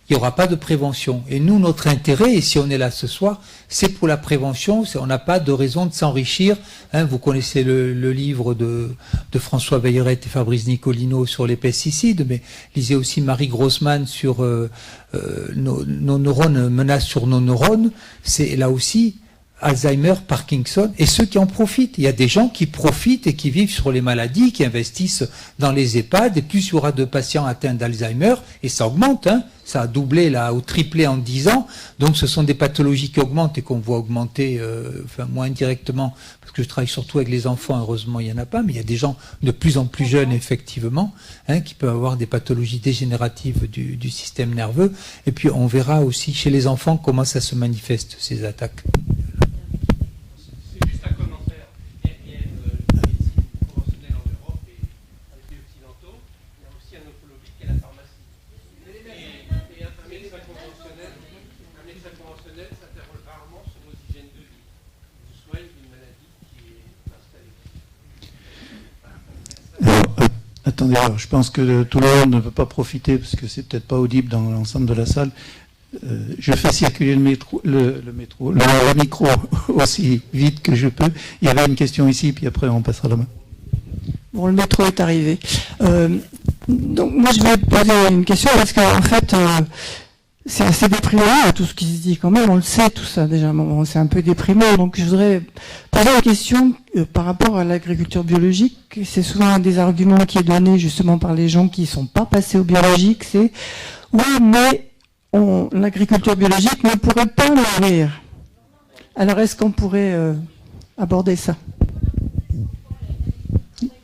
il n'y aura pas de prévention. Et nous, notre intérêt, et si on est là ce soir, c'est pour la prévention. On n'a pas de raison de s'enrichir. Hein, vous connaissez le livre de François Veilleret et Fabrice Nicolino sur les pesticides, mais lisez aussi Marie Grossman sur nos neurones, menaces sur nos neurones. C'est là aussi Alzheimer, Parkinson, et ceux qui en profitent. Il y a des gens qui profitent et qui vivent sur les maladies, qui investissent dans les EHPAD, et plus il y aura de patients atteints d'Alzheimer, et ça augmente, hein, ça a doublé là, ou triplé en 10 ans, donc ce sont des pathologies qui augmentent et qu'on voit augmenter, enfin moins indirectement, parce que je travaille surtout avec les enfants, heureusement il n'y en a pas, mais il y a des gens de plus en plus jeunes, effectivement, hein, qui peuvent avoir des pathologies dégénératives du système nerveux, et puis on verra aussi chez les enfants comment ça se manifeste, ces attaques. Attendez, alors, je pense que tout le monde ne peut pas profiter, parce que c'est peut-être pas audible dans l'ensemble de la salle. Je fais circuler le micro aussi vite que je peux. Il y avait une question ici, puis après on passera la main. Bon, le métro est arrivé. Donc moi je vais poser une question parce qu'en fait c'est assez déprimant tout ce qui se dit quand même, on le sait tout ça déjà, bon, c'est un peu déprimant, donc je voudrais poser une question par rapport à l'agriculture biologique. C'est souvent un des arguments qui est donné justement par les gens qui ne sont pas passés au biologique, c'est oui mais l'agriculture biologique ne pourrait pas nourrir. Alors est-ce qu'on pourrait aborder ça?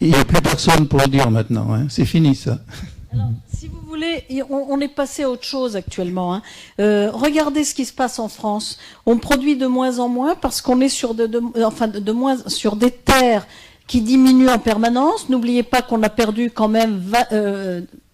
Il n'y a plus personne pour le dire maintenant, hein. C'est fini ça. Alors, si vous voulez, on est passé à autre chose actuellement, hein. Regardez ce qui se passe en France. On produit de moins en moins parce qu'on est sur sur des terres qui diminuent en permanence. N'oubliez pas qu'on a perdu quand même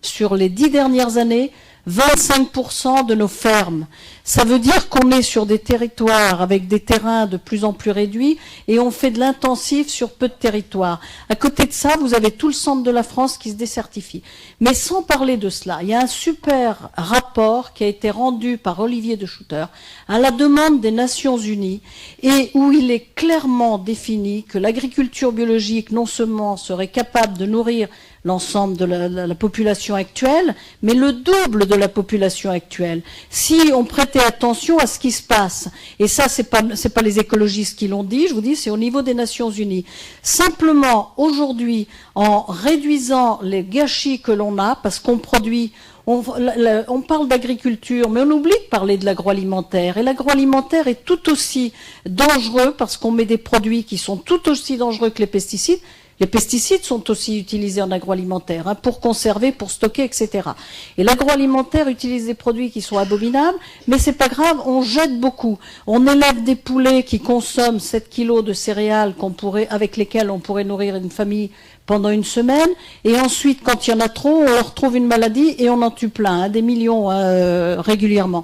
sur les 10 dernières années 25% de nos fermes. Ça veut dire qu'on est sur des territoires avec des terrains de plus en plus réduits et on fait de l'intensif sur peu de territoires. À côté de ça, vous avez tout le centre de la France qui se désertifie. Mais sans parler de cela, il y a un super rapport qui a été rendu par Olivier de Schutter à la demande des Nations Unies et où il est clairement défini que l'agriculture biologique non seulement serait capable de nourrir l'ensemble de la population actuelle, mais le double de la population actuelle. Si on prêtait attention à ce qui se passe, et ça c'est pas les écologistes qui l'ont dit, je vous dis, c'est au niveau des Nations Unies. Simplement, aujourd'hui, en réduisant les gâchis que l'on a, parce qu'on produit, on parle d'agriculture, mais on oublie de parler de l'agroalimentaire. Et l'agroalimentaire est tout aussi dangereux parce qu'on met des produits qui sont tout aussi dangereux que les pesticides. Les pesticides sont aussi utilisés en agroalimentaire, hein, pour conserver, pour stocker, etc. Et l'agroalimentaire utilise des produits qui sont abominables, mais c'est pas grave, on jette beaucoup. On élève des poulets qui consomment 7 kilos de céréales avec lesquelles on pourrait nourrir une famille pendant une semaine, et ensuite, quand il y en a trop, on leur trouve une maladie et on en tue plein, hein, des millions régulièrement.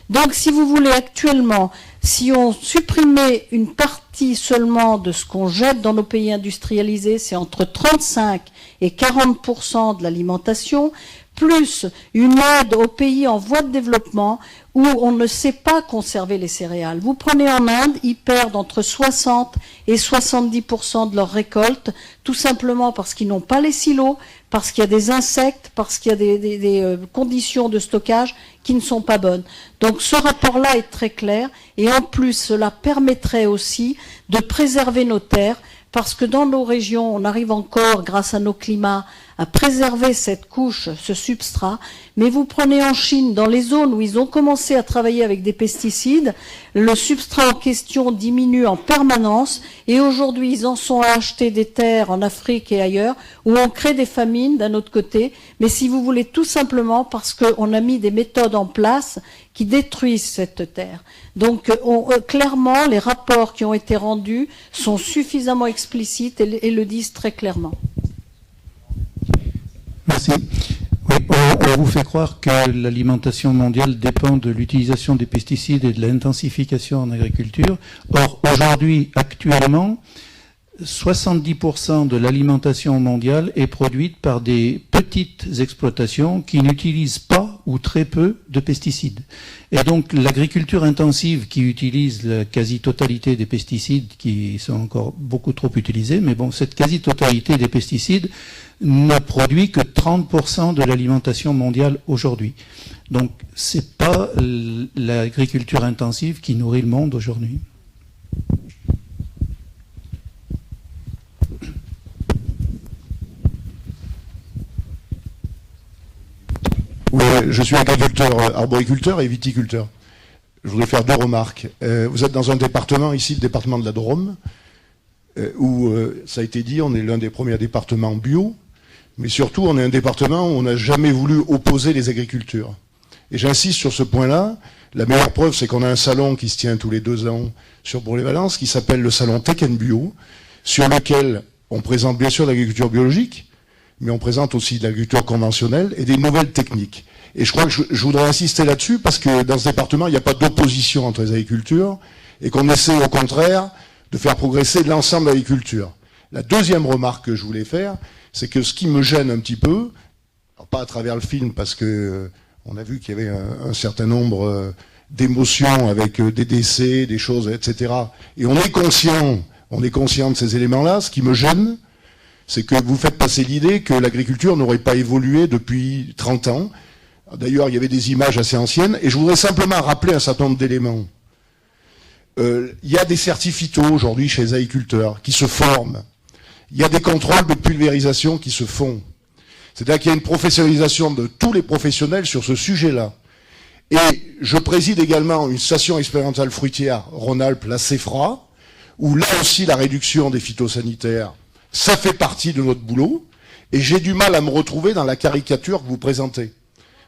Donc, si vous voulez, actuellement, si on supprimait une partie seulement de ce qu'on jette dans nos pays industrialisés, c'est entre 35 et 40% de l'alimentation, plus une aide aux pays en voie de développement où on ne sait pas conserver les céréales. Vous prenez en Inde, ils perdent entre 60 et 70% de leurs récoltes, tout simplement parce qu'ils n'ont pas les silos, parce qu'il y a des insectes, parce qu'il y a des conditions de stockage qui ne sont pas bonnes. Donc ce rapport-là est très clair, et en plus cela permettrait aussi de préserver nos terres, parce que dans nos régions, on arrive encore, grâce à nos climats, à préserver cette couche, ce substrat. Mais vous prenez en Chine, dans les zones où ils ont commencé à travailler avec des pesticides, le substrat en question diminue en permanence, et aujourd'hui, ils en sont à acheter des terres en Afrique et ailleurs, où on crée des famines d'un autre côté, mais si vous voulez, tout simplement parce qu'on a mis des méthodes en place qui détruisent cette terre. Donc, clairement, les rapports qui ont été rendus sont suffisamment explicites et le disent très clairement. Merci. Oui, on vous fait croire que l'alimentation mondiale dépend de l'utilisation des pesticides et de l'intensification en agriculture. Or, aujourd'hui, actuellement, 70% de l'alimentation mondiale est produite par des petites exploitations qui n'utilisent pas ou très peu de pesticides. Et donc l'agriculture intensive qui utilise la quasi-totalité des pesticides, qui sont encore beaucoup trop utilisés, mais bon, cette quasi-totalité des pesticides ne produit que 30% de l'alimentation mondiale aujourd'hui. Donc c'est pas l'agriculture intensive qui nourrit le monde aujourd'hui. Oui, je suis agriculteur, arboriculteur et viticulteur. Je voudrais faire deux remarques. Vous êtes dans un département, ici le département de la Drôme, où, ça a été dit, on est l'un des premiers départements bio, mais surtout on est un département où on n'a jamais voulu opposer les agricultures. Et j'insiste sur ce point-là. La meilleure preuve, c'est qu'on a un salon qui se tient tous les 2 ans sur Bourg-les-Valences, qui s'appelle le salon Tech & Bio, sur lequel on présente bien sûr l'agriculture biologique, mais on présente aussi de l'agriculture conventionnelle et des nouvelles techniques. Et je crois que je voudrais insister là-dessus parce que dans ce département, il n'y a pas d'opposition entre les agricultures et qu'on essaie au contraire de faire progresser l'ensemble de l'agriculture. La deuxième remarque que je voulais faire, c'est que ce qui me gêne un petit peu, alors pas à travers le film parce que On a vu qu'il y avait un certain nombre d'émotions avec des décès, des choses, etc. Et on est conscient de ces éléments-là. Ce qui me gêne, c'est que vous faites passer l'idée que l'agriculture n'aurait pas évolué depuis 30 ans. D'ailleurs, il y avait des images assez anciennes. Et je voudrais simplement rappeler un certain nombre d'éléments. Il y a des certificats aujourd'hui chez les agriculteurs qui se forment. Il y a des contrôles de pulvérisation qui se font. C'est-à-dire qu'il y a une professionnalisation de tous les professionnels sur ce sujet-là. Et je préside également une station expérimentale fruitière Rhône-Alpes, la CEFRA, où là aussi la réduction des phytosanitaires, ça fait partie de notre boulot, et j'ai du mal à me retrouver dans la caricature que vous présentez.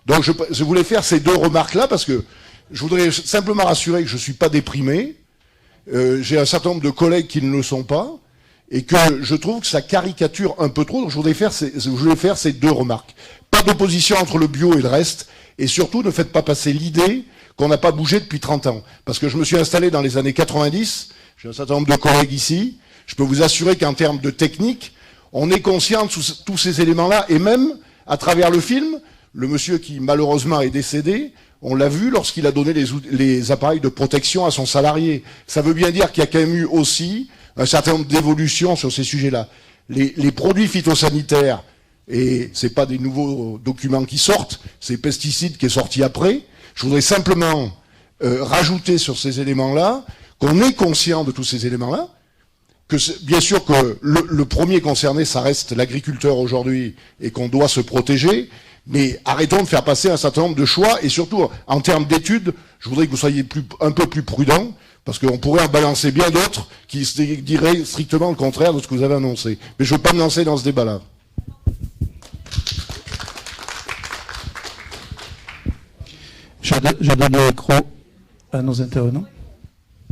Donc je voulais faire ces deux remarques-là, parce que je voudrais simplement rassurer que je ne suis pas déprimé, j'ai un certain nombre de collègues qui ne le sont pas, et que je trouve que ça caricature un peu trop, donc je voulais faire ces deux remarques. Pas d'opposition entre le bio et le reste, et surtout ne faites pas passer l'idée qu'on n'a pas bougé depuis 30 ans. Parce que je me suis installé dans les années 90, j'ai un certain nombre de collègues ici, je peux vous assurer qu'en termes de technique, on est conscient de tous ces éléments-là, et même, à travers le film, le monsieur qui malheureusement est décédé, on l'a vu lorsqu'il a donné les appareils de protection à son salarié. Ça veut bien dire qu'il y a quand même eu aussi un certain nombre d'évolutions sur ces sujets-là. Les produits phytosanitaires, et c'est pas des nouveaux documents qui sortent, c'est pesticides qui est sorti après. Je voudrais simplement rajouter sur ces éléments-là qu'on est conscient de tous ces éléments-là, que bien sûr que le premier concerné, ça reste l'agriculteur aujourd'hui, et qu'on doit se protéger, mais arrêtons de faire passer un certain nombre de choix, et surtout en termes d'études, je voudrais que vous soyez un peu plus prudents, parce qu'on pourrait en balancer bien d'autres qui diraient strictement le contraire de ce que vous avez annoncé. Mais je ne veux pas me lancer dans ce débat-là. Je donne le micro à nos intervenants.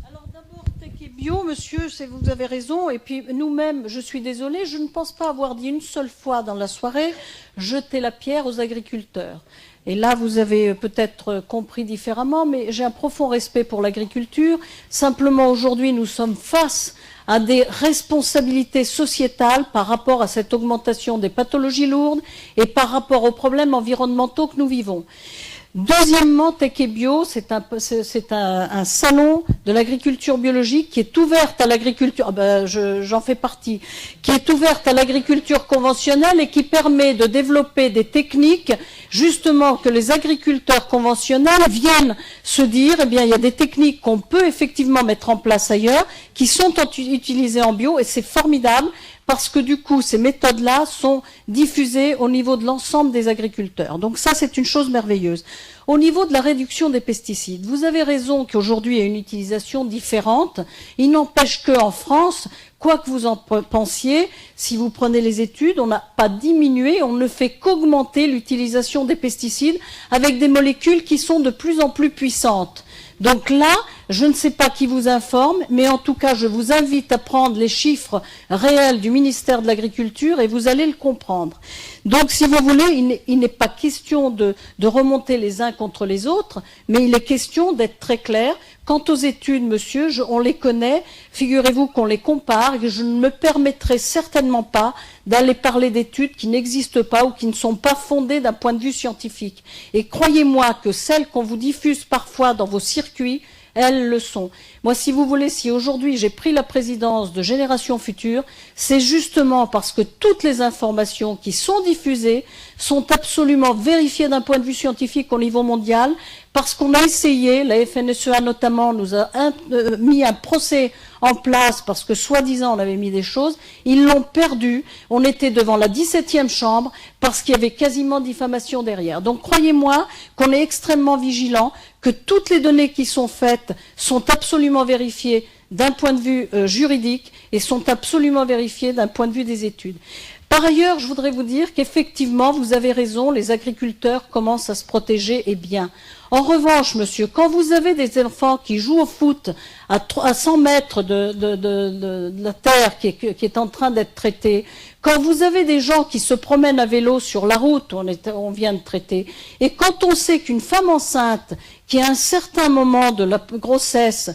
Alors d'abord, Tech et Bio, monsieur, vous avez raison. Et puis nous-mêmes, je suis désolée, je ne pense pas avoir dit une seule fois dans la soirée « jeter la pierre aux agriculteurs ». Et là, vous avez peut-être compris différemment, mais j'ai un profond respect pour l'agriculture. Simplement, aujourd'hui, nous sommes face à des responsabilités sociétales par rapport à cette augmentation des pathologies lourdes et par rapport aux problèmes environnementaux que nous vivons. Deuxièmement, Tech et Bio, c'est un salon de l'agriculture biologique qui est ouverte à l'agriculture, j'en fais partie, qui est ouverte à l'agriculture conventionnelle et qui permet de développer des techniques, justement, que les agriculteurs conventionnels viennent se dire, eh bien, il y a des techniques qu'on peut effectivement mettre en place ailleurs, qui sont utilisées en bio, et c'est formidable, parce que du coup, ces méthodes-là sont diffusées au niveau de l'ensemble des agriculteurs. Donc ça, c'est une chose merveilleuse. Au niveau de la réduction des pesticides, vous avez raison qu'aujourd'hui, il y a une utilisation différente. Il n'empêche qu'en France, quoi que vous en pensiez, si vous prenez les études, on n'a pas diminué, on ne fait qu'augmenter l'utilisation des pesticides avec des molécules qui sont de plus en plus puissantes. Donc là, je ne sais pas qui vous informe, mais en tout cas, je vous invite à prendre les chiffres réels du ministère de l'Agriculture et vous allez le comprendre. Donc, si vous voulez, il n'est pas question de remonter les uns contre les autres, mais il est question d'être très clair. Quant aux études, monsieur, on les connaît, figurez-vous qu'on les compare, et que je ne me permettrai certainement pas d'aller parler d'études qui n'existent pas ou qui ne sont pas fondées d'un point de vue scientifique. Et croyez-moi que celles qu'on vous diffuse parfois dans vos circuits, elles le sont. Moi, si vous voulez, si aujourd'hui j'ai pris la présidence de Génération Future, c'est justement parce que toutes les informations qui sont diffusées sont absolument vérifiées d'un point de vue scientifique au niveau mondial, parce qu'on a essayé, la FNSEA notamment nous a mis un procès en place parce que soi-disant on avait mis des choses, ils l'ont perdu, on était devant la 17e chambre parce qu'il y avait quasiment diffamation derrière. Donc croyez-moi qu'on est extrêmement vigilant, que toutes les données qui sont faites sont absolument vérifiées d'un point de vue juridique et sont absolument vérifiées d'un point de vue des études. Par ailleurs, je voudrais vous dire qu'effectivement, vous avez raison, les agriculteurs commencent à se protéger et bien. En revanche, monsieur, quand vous avez des enfants qui jouent au foot à 100 mètres de la terre qui est en train d'être traitée, quand vous avez des gens qui se promènent à vélo sur la route, on vient de traiter, et quand on sait qu'une femme enceinte, qui à un certain moment de la grossesse,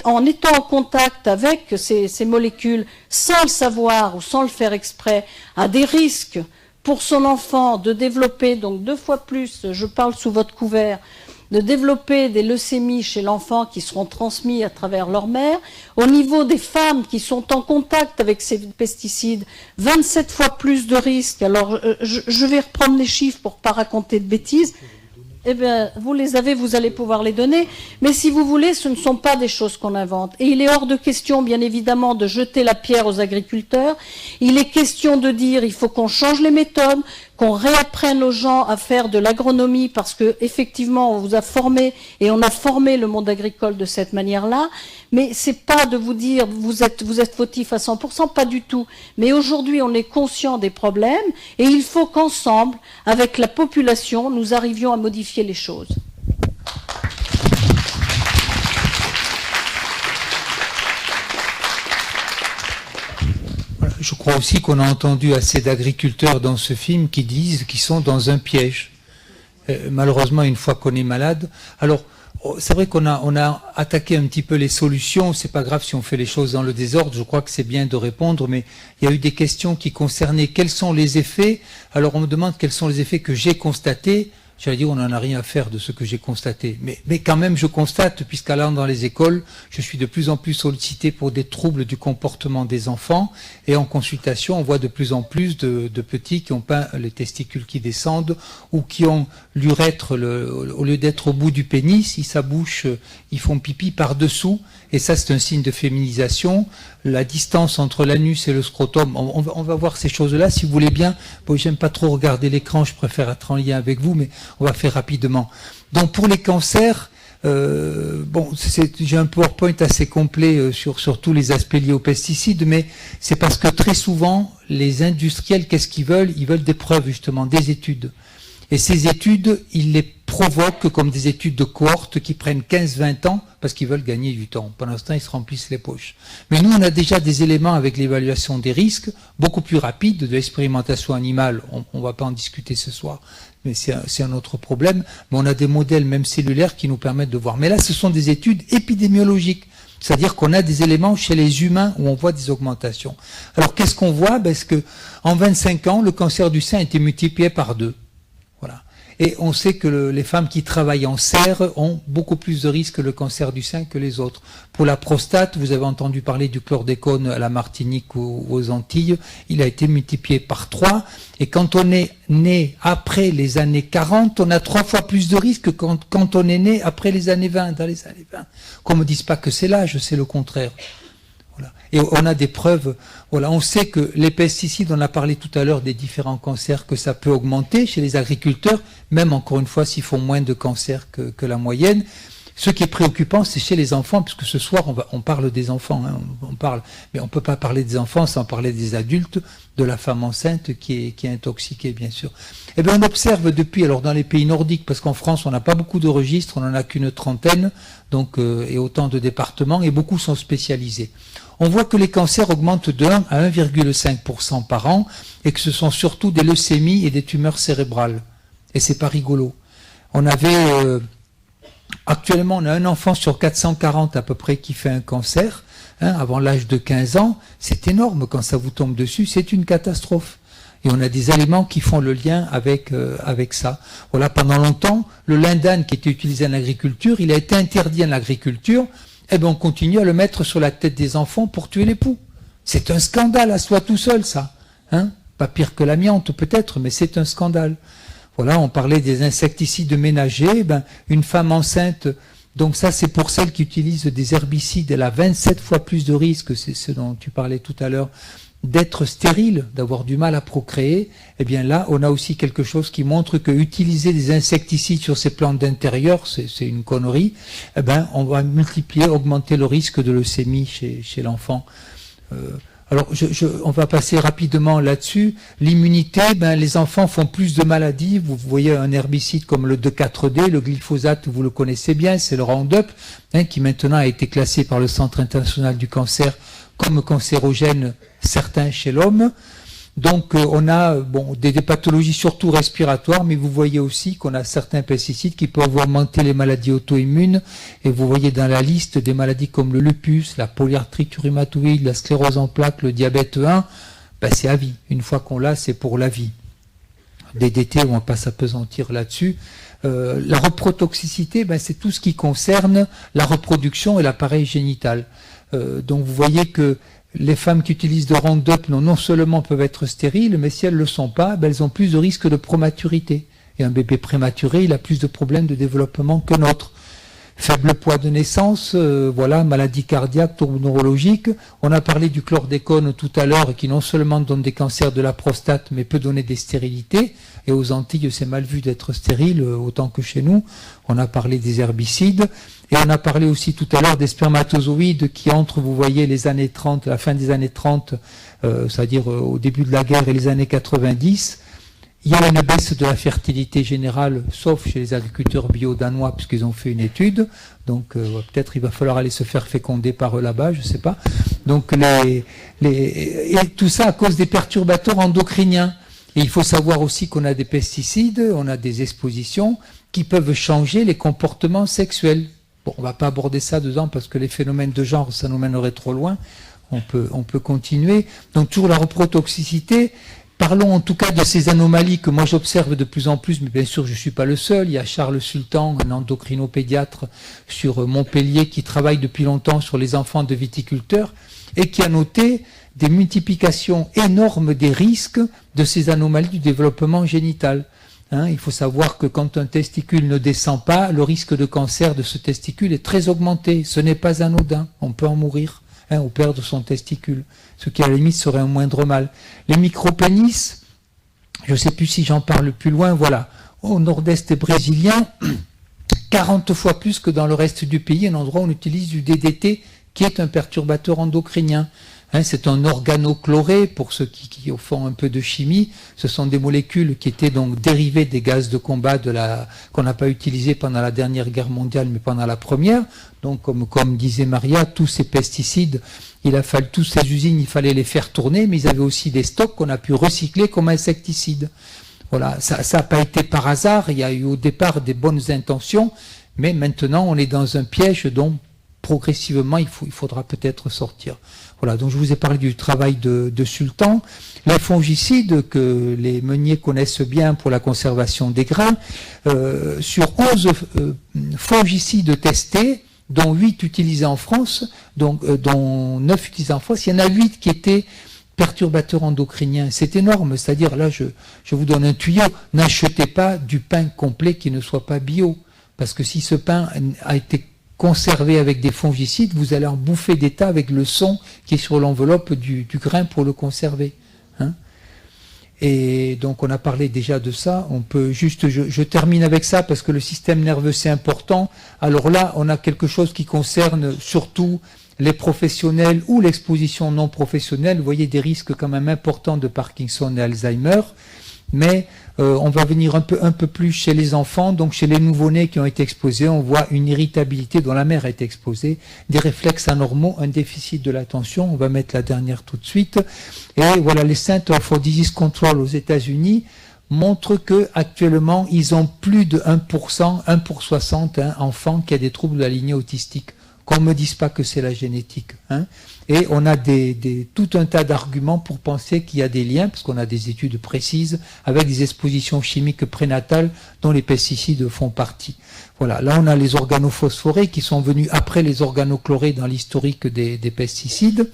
en étant en contact avec ces molécules, sans le savoir ou sans le faire exprès, a des risques pour son enfant de développer, donc 2 fois plus, je parle sous votre couvert, de développer des leucémies chez l'enfant qui seront transmis à travers leur mère. Au niveau des femmes qui sont en contact avec ces pesticides, 27 fois plus de risques. Alors, je vais reprendre les chiffres pour ne pas raconter de bêtises. Eh bien, vous les avez, vous allez pouvoir les donner. Mais si vous voulez, ce ne sont pas des choses qu'on invente. Et il est hors de question, bien évidemment, de jeter la pierre aux agriculteurs. Il est question de dire, il faut qu'on change les méthodes, qu'on réapprenne aux gens à faire de l'agronomie, parce que effectivement, on vous a formé et on a formé le monde agricole de cette manière-là. Mais c'est pas de vous dire, vous êtes fautif à 100%, pas du tout. Mais aujourd'hui, on est conscient des problèmes et il faut qu'ensemble, avec la population, nous arrivions à modifier les choses. Je crois aussi qu'on a entendu assez d'agriculteurs dans ce film qui disent qu'ils sont dans un piège. Malheureusement, une fois qu'on est malade, alors c'est vrai qu'on a attaqué un petit peu les solutions. C'est pas grave si on fait les choses dans le désordre. Je crois que c'est bien de répondre, mais il y a eu des questions qui concernaient quels sont les effets. Alors on me demande quels sont les effets que j'ai constatés. J'allais dire, on n'en a rien à faire de ce que j'ai constaté. Mais quand même, je constate, puisqu'allant dans les écoles, je suis de plus en plus sollicité pour des troubles du comportement des enfants. Et en consultation, on voit de plus en plus de petits qui ont pas les testicules qui descendent ou qui ont l'urètre, au lieu d'être au bout du pénis, si ça bouche, ils font pipi par-dessous. Et ça, c'est un signe de féminisation. La distance entre l'anus et le scrotum, on va voir ces choses-là, si vous voulez bien. Bon, j'aime pas trop regarder l'écran, je préfère être en lien avec vous, mais on va faire rapidement. Donc, pour les cancers, j'ai un PowerPoint assez complet sur tous les aspects liés aux pesticides, mais c'est parce que très souvent, les industriels, qu'est-ce qu'ils veulent? Ils veulent des preuves, justement, des études. Et ces études, ils les provoquent comme des études de cohorte qui prennent 15-20 ans parce qu'ils veulent gagner du temps. Pendant ce temps, ils se remplissent les poches. Mais nous, on a déjà des éléments avec l'évaluation des risques beaucoup plus rapides de l'expérimentation animale. On ne va pas en discuter ce soir, mais c'est un autre problème. Mais on a des modèles même cellulaires qui nous permettent de voir. Mais là, ce sont des études épidémiologiques. C'est-à-dire qu'on a des éléments chez les humains où on voit des augmentations. Alors, qu'est-ce qu'on voit? Parce que en 25 ans, le cancer du sein a été multiplié par 2. Voilà. Et on sait que les femmes qui travaillent en serre ont beaucoup plus de risques le cancer du sein que les autres. Pour la prostate, vous avez entendu parler du chlordécone à la Martinique ou aux Antilles, il a été multiplié par 3. Et quand on est né après les années 40, on a 3 fois plus de risques que quand on est né après les années 20, dans les années 20. Qu'on ne me dise pas que c'est l'âge, c'est le contraire. Voilà. Et on a des preuves. Voilà, on sait que les pesticides, on a parlé tout à l'heure des différents cancers, que ça peut augmenter chez les agriculteurs, même encore une fois s'ils font moins de cancers que la moyenne. Ce qui est préoccupant, c'est chez les enfants, puisque ce soir on parle des enfants, hein, mais on ne peut pas parler des enfants sans parler des adultes, de la femme enceinte qui est intoxiquée, bien sûr. Eh bien, on observe depuis, alors dans les pays nordiques, parce qu'en France on n'a pas beaucoup de registres, on n'en a qu'une trentaine, donc et autant de départements, et beaucoup sont spécialisés. On voit que les cancers augmentent de 1 à 1,5% par an, et que ce sont surtout des leucémies et des tumeurs cérébrales. Et c'est pas rigolo. Actuellement, on a un enfant sur 440 à peu près qui fait un cancer, avant l'âge de 15 ans. C'est énorme quand ça vous tombe dessus, c'est une catastrophe. Et on a des éléments qui font le lien avec ça. Voilà, pendant longtemps, le lindane qui était utilisé en agriculture, il a été interdit en agriculture, et bien on continue à le mettre sur la tête des enfants pour tuer les poux. C'est un scandale à soi tout seul, ça. Pas pire que l'amiante peut-être, mais c'est un scandale. Voilà, on parlait des insecticides ménagers. Une femme enceinte, donc ça c'est pour celles qui utilisent des herbicides, elle a 27 fois plus de risques, c'est ce dont tu parlais tout à l'heure, d'être stérile, d'avoir du mal à procréer. Eh bien là, on a aussi quelque chose qui montre que utiliser des insecticides sur ces plantes d'intérieur, c'est une connerie. Eh bien, on va augmenter le risque de leucémie chez l'enfant. Alors, on va passer rapidement là-dessus. L'immunité, les enfants font plus de maladies. Vous voyez un herbicide comme le 2,4-D, le glyphosate, vous le connaissez bien, c'est le Roundup, qui maintenant a été classé par le Centre international du cancer comme cancérogène, certains chez l'homme. Donc, on a des pathologies surtout respiratoires, mais vous voyez aussi qu'on a certains pesticides qui peuvent augmenter les maladies auto-immunes. Et vous voyez dans la liste des maladies comme le lupus, la polyarthrite rhumatoïde, la sclérose en plaques, le diabète 1, c'est à vie. Une fois qu'on l'a, c'est pour la vie. DDT, on ne va pas s'apesantir là-dessus. La reprotoxicité, c'est tout ce qui concerne la reproduction et l'appareil génital. Donc vous voyez que les femmes qui utilisent de Roundup non seulement peuvent être stériles, mais si elles ne le sont pas, elles ont plus de risques de prématurité. Et un bébé prématuré, il a plus de problèmes de développement que notre. Faible poids de naissance, voilà, maladie cardiaque, troubles neurologiques. On a parlé du chlordécone tout à l'heure, qui non seulement donne des cancers de la prostate, mais peut donner des stérilités. Et aux Antilles, c'est mal vu d'être stérile, autant que chez nous. On a parlé des herbicides. Et on a parlé aussi tout à l'heure des spermatozoïdes qui entrent, vous voyez, les années 30, la fin des années 30, c'est-à-dire au début de la guerre et les années 90. Il y a une baisse de la fertilité générale, sauf chez les agriculteurs bio danois, puisqu'ils ont fait une étude. Donc peut-être il va falloir aller se faire féconder par eux là-bas, je ne sais pas. Donc et tout ça à cause des perturbateurs endocriniens. Et il faut savoir aussi qu'on a des pesticides, on a des expositions qui peuvent changer les comportements sexuels. Bon, on ne va pas aborder ça dedans parce que les phénomènes de genre, ça nous mènerait trop loin. On peut continuer. Donc toujours la reprotoxicité. Parlons en tout cas de ces anomalies que moi j'observe de plus en plus, mais bien sûr je ne suis pas le seul. Il y a Charles Sultan, un endocrinopédiatre sur Montpellier qui travaille depuis longtemps sur les enfants de viticulteurs et qui a noté des multiplications énormes des risques de ces anomalies du développement génital. Il faut savoir que quand un testicule ne descend pas, le risque de cancer de ce testicule est très augmenté. Ce n'est pas anodin, on peut en mourir. Ou perdre son testicule, ce qui à la limite serait un moindre mal. Les micropénis, je ne sais plus si j'en parle plus loin, voilà, au nord-est brésilien, 40 fois plus que dans le reste du pays, un endroit où on utilise du DDT, qui est un perturbateur endocrinien. C'est un organochloré, pour ceux qui au fond un peu de chimie, ce sont des molécules qui étaient donc dérivées des gaz de combat qu'on n'a pas utilisés pendant la dernière guerre mondiale, mais pendant la première. Donc comme disait Maria, tous ces pesticides, tous ces usines, il fallait les faire tourner, mais ils avaient aussi des stocks qu'on a pu recycler comme insecticides. Voilà, ça n'a pas été par hasard, il y a eu au départ des bonnes intentions, mais maintenant on est dans un piège dont progressivement il faudra peut-être sortir. Voilà, donc je vous ai parlé du travail de Sultan. Les fongicides que les meuniers connaissent bien pour la conservation des grains, sur 11 fongicides testés, dont 8 utilisés en France, dont 9 utilisés en France, il y en a 8 qui étaient perturbateurs endocriniens. C'est énorme, c'est-à-dire là je vous donne un tuyau, n'achetez pas du pain complet qui ne soit pas bio, parce que si ce pain a été conservé avec des fongicides, vous allez en bouffer des tas avec le son qui est sur l'enveloppe du grain pour le conserver. Et donc on a parlé déjà de ça. On peut juste, je termine avec ça parce que le système nerveux c'est important. Alors là, on a quelque chose qui concerne surtout les professionnels ou l'exposition non professionnelle. Vous voyez des risques quand même importants de Parkinson et Alzheimer. Mais on va venir un peu plus chez les enfants, donc chez les nouveau-nés qui ont été exposés, on voit une irritabilité dont la mère est exposée, des réflexes anormaux, un déficit de l'attention, on va mettre la dernière tout de suite. Et voilà, les Centers for Disease Control aux États-Unis montrent que actuellement ils ont plus de 1%, 1 pour 60 enfants qui a des troubles de la lignée autistique. Qu'on ne me dise pas que c'est la génétique. Et on a tout un tas d'arguments pour penser qu'il y a des liens, parce qu'on a des études précises avec des expositions chimiques prénatales dont les pesticides font partie. Voilà, là on a les organophosphorés qui sont venus après les organochlorés dans l'historique des pesticides,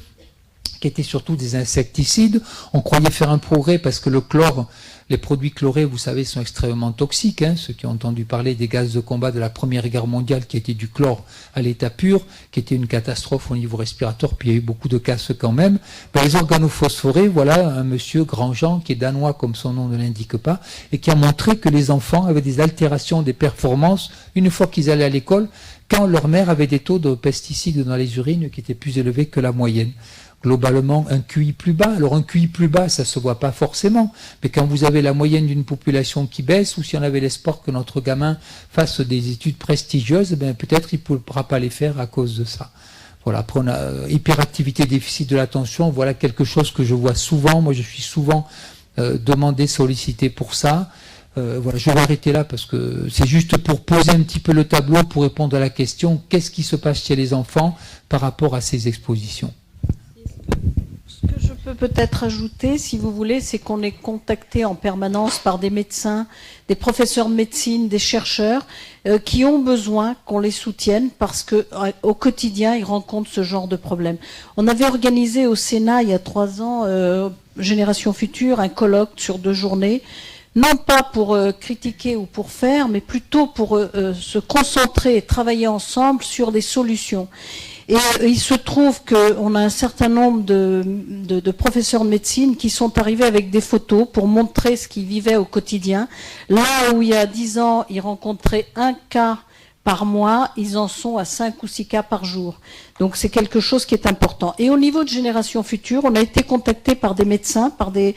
qui étaient surtout des insecticides. On croyait faire un progrès parce que le chlore, les produits chlorés, vous savez, sont extrêmement toxiques. Ceux qui ont entendu parler des gaz de combat de la Première Guerre mondiale, qui était du chlore à l'état pur, qui était une catastrophe au niveau respiratoire, puis il y a eu beaucoup de cas quand même. Les organophosphorés, voilà un monsieur Grandjean, qui est danois comme son nom ne l'indique pas, et qui a montré que les enfants avaient des altérations des performances une fois qu'ils allaient à l'école, quand leur mère avait des taux de pesticides dans les urines qui étaient plus élevés que la moyenne. Globalement, un QI plus bas. Alors un QI plus bas, ça ne se voit pas forcément, mais quand vous avez la moyenne d'une population qui baisse, ou si on avait l'espoir que notre gamin fasse des études prestigieuses, peut-être il ne pourra pas les faire à cause de ça. Voilà. Après, on a hyperactivité, déficit de l'attention, voilà quelque chose que je vois souvent. Moi, je suis souvent demandé, sollicité pour ça. Voilà, je vais arrêter là parce que c'est juste pour poser un petit peu le tableau, pour répondre à la question, qu'est-ce qui se passe chez les enfants par rapport à ces expositions ? Ce que je peux peut-être ajouter, si vous voulez, c'est qu'on est contacté en permanence par des médecins, des professeurs de médecine, des chercheurs qui ont besoin qu'on les soutienne parce que au quotidien, ils rencontrent ce genre de problème. On avait organisé au Sénat, il y a 3 ans, Génération Future, un colloque sur 2 journées, non pas pour critiquer ou pour faire, mais plutôt pour se concentrer et travailler ensemble sur des solutions. Et il se trouve qu'on a un certain nombre de professeurs de médecine qui sont arrivés avec des photos pour montrer ce qu'ils vivaient au quotidien. Là où il y a 10 ans, ils rencontraient 1 cas par mois, ils en sont à 5 ou 6 cas par jour. Donc c'est quelque chose qui est important. Et au niveau de Génération Future, on a été contacté par des médecins, par des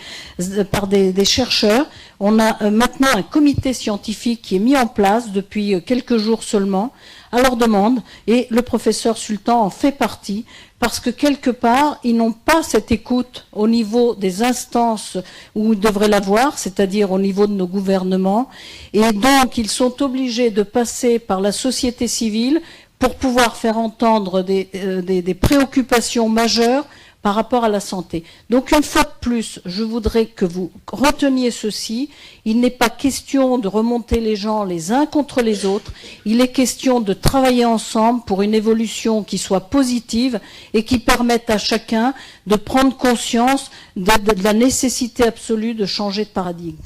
chercheurs. On a maintenant un comité scientifique qui est mis en place depuis quelques jours seulement, à leur demande, et le professeur Sultan en fait partie, parce que quelque part, ils n'ont pas cette écoute au niveau des instances où ils devraient l'avoir, c'est-à-dire au niveau de nos gouvernements, et donc ils sont obligés de passer par la société civile pour pouvoir faire entendre des préoccupations majeures par rapport à la santé. Donc une fois de plus, je voudrais que vous reteniez ceci. Il n'est pas question de remonter les gens les uns contre les autres. Il est question de travailler ensemble pour une évolution qui soit positive et qui permette à chacun de prendre conscience de la nécessité absolue de changer de paradigme.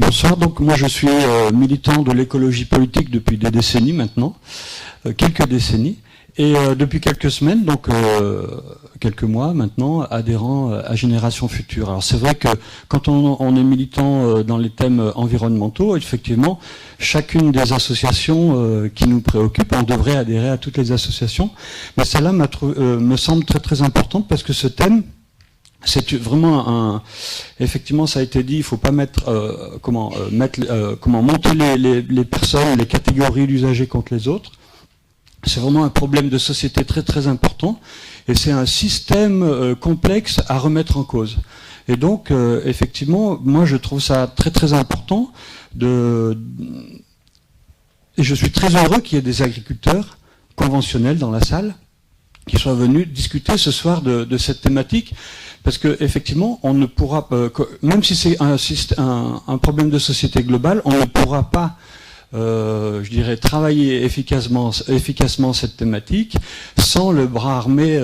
Bonsoir, donc moi je suis militant de l'écologie politique depuis des décennies maintenant, quelques décennies, et depuis quelques semaines, donc quelques mois maintenant, adhérent à Génération Future. Alors c'est vrai que quand on est militant dans les thèmes environnementaux, effectivement, chacune des associations qui nous préoccupent, on devrait adhérer à toutes les associations, mais celle-là me semble très très importante parce que ce thème, c'est vraiment effectivement, ça a été dit, il faut pas mettre, comment monter les personnes, les catégories d'usagers contre les autres. C'est vraiment un problème de société très très important, et c'est un système complexe à remettre en cause. Et donc, effectivement, moi je trouve ça très très important et je suis très heureux qu'il y ait des agriculteurs conventionnels dans la salle qui soient venus discuter ce soir de cette thématique. Parce que effectivement, on ne pourra pas, même si c'est un problème de société globale, on ne pourra pas, je dirais, travailler efficacement cette thématique sans le bras armé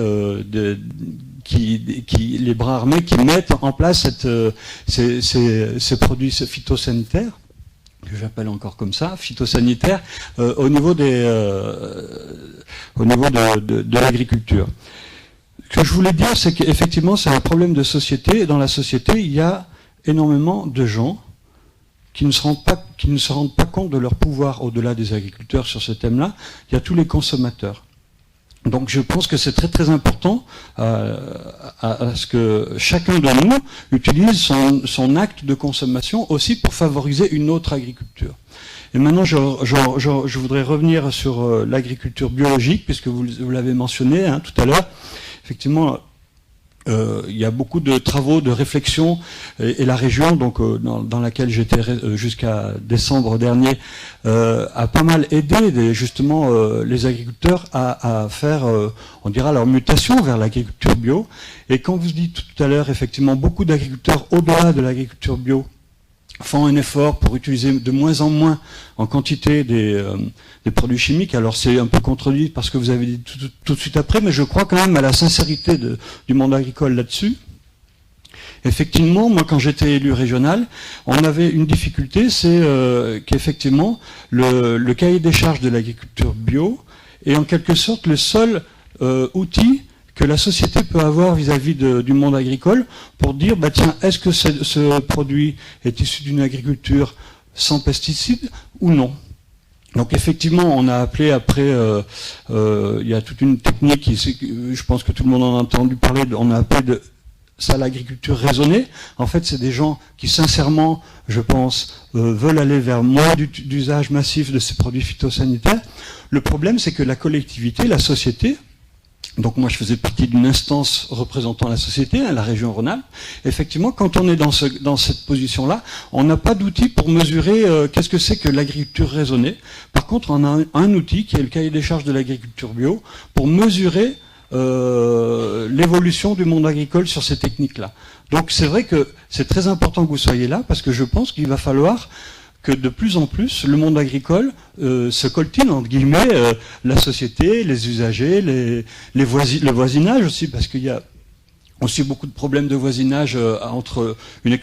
les bras armés qui mettent en place ces produits phytosanitaires, que j'appelle encore comme ça, phytosanitaires, au niveau de l'agriculture. Ce que je voulais dire, c'est qu'effectivement, c'est un problème de société, et dans la société, il y a énormément de gens qui ne se rendent pas compte de leur pouvoir au-delà des agriculteurs sur ce thème-là. Il y a tous les consommateurs. Donc je pense que c'est très très important à ce que chacun de nous utilise son acte de consommation aussi pour favoriser une autre agriculture. Et maintenant, je voudrais revenir sur l'agriculture biologique, puisque vous l'avez mentionné tout à l'heure. Effectivement, il y a beaucoup de travaux, de réflexion, et la région, donc dans laquelle j'étais jusqu'à décembre dernier, a pas mal aidé justement les agriculteurs à faire, on dira, leur mutation vers l'agriculture bio. Et quand vous dites tout à l'heure, effectivement, beaucoup d'agriculteurs au-delà de l'agriculture bio font un effort pour utiliser de moins en moins en quantité des produits chimiques. Alors c'est un peu contredit parce que vous avez dit tout de suite après, mais je crois quand même à la sincérité du monde agricole là-dessus. Effectivement, moi quand j'étais élu régional, on avait une difficulté, c'est qu'effectivement le cahier des charges de l'agriculture bio est en quelque sorte le seul outil que la société peut avoir vis-à-vis du monde agricole pour dire, bah tiens, est-ce que ce produit est issu d'une agriculture sans pesticides ou non? Donc effectivement, on a appelé après, il y a toute une technique, je pense que tout le monde en a entendu parler, on a appelé ça l'agriculture raisonnée. En fait, c'est des gens qui sincèrement, je pense, veulent aller vers moins d'usage massif de ces produits phytosanitaires. Le problème, c'est que la collectivité, la société, Donc moi, je faisais partie d'une instance représentant la société, la région Rhône-Alpes. Effectivement, quand on est dans cette position-là, on n'a pas d'outil pour mesurer qu'est-ce que c'est que l'agriculture raisonnée. Par contre, on a un outil qui est le cahier des charges de l'agriculture bio pour mesurer l'évolution du monde agricole sur ces techniques-là. Donc c'est vrai que c'est très important que vous soyez là, parce que je pense qu'il va falloir que de plus en plus le monde agricole se coltine, entre guillemets, la société, les usagers, le voisinage aussi, parce qu'il y a aussi beaucoup de problèmes de voisinage entre une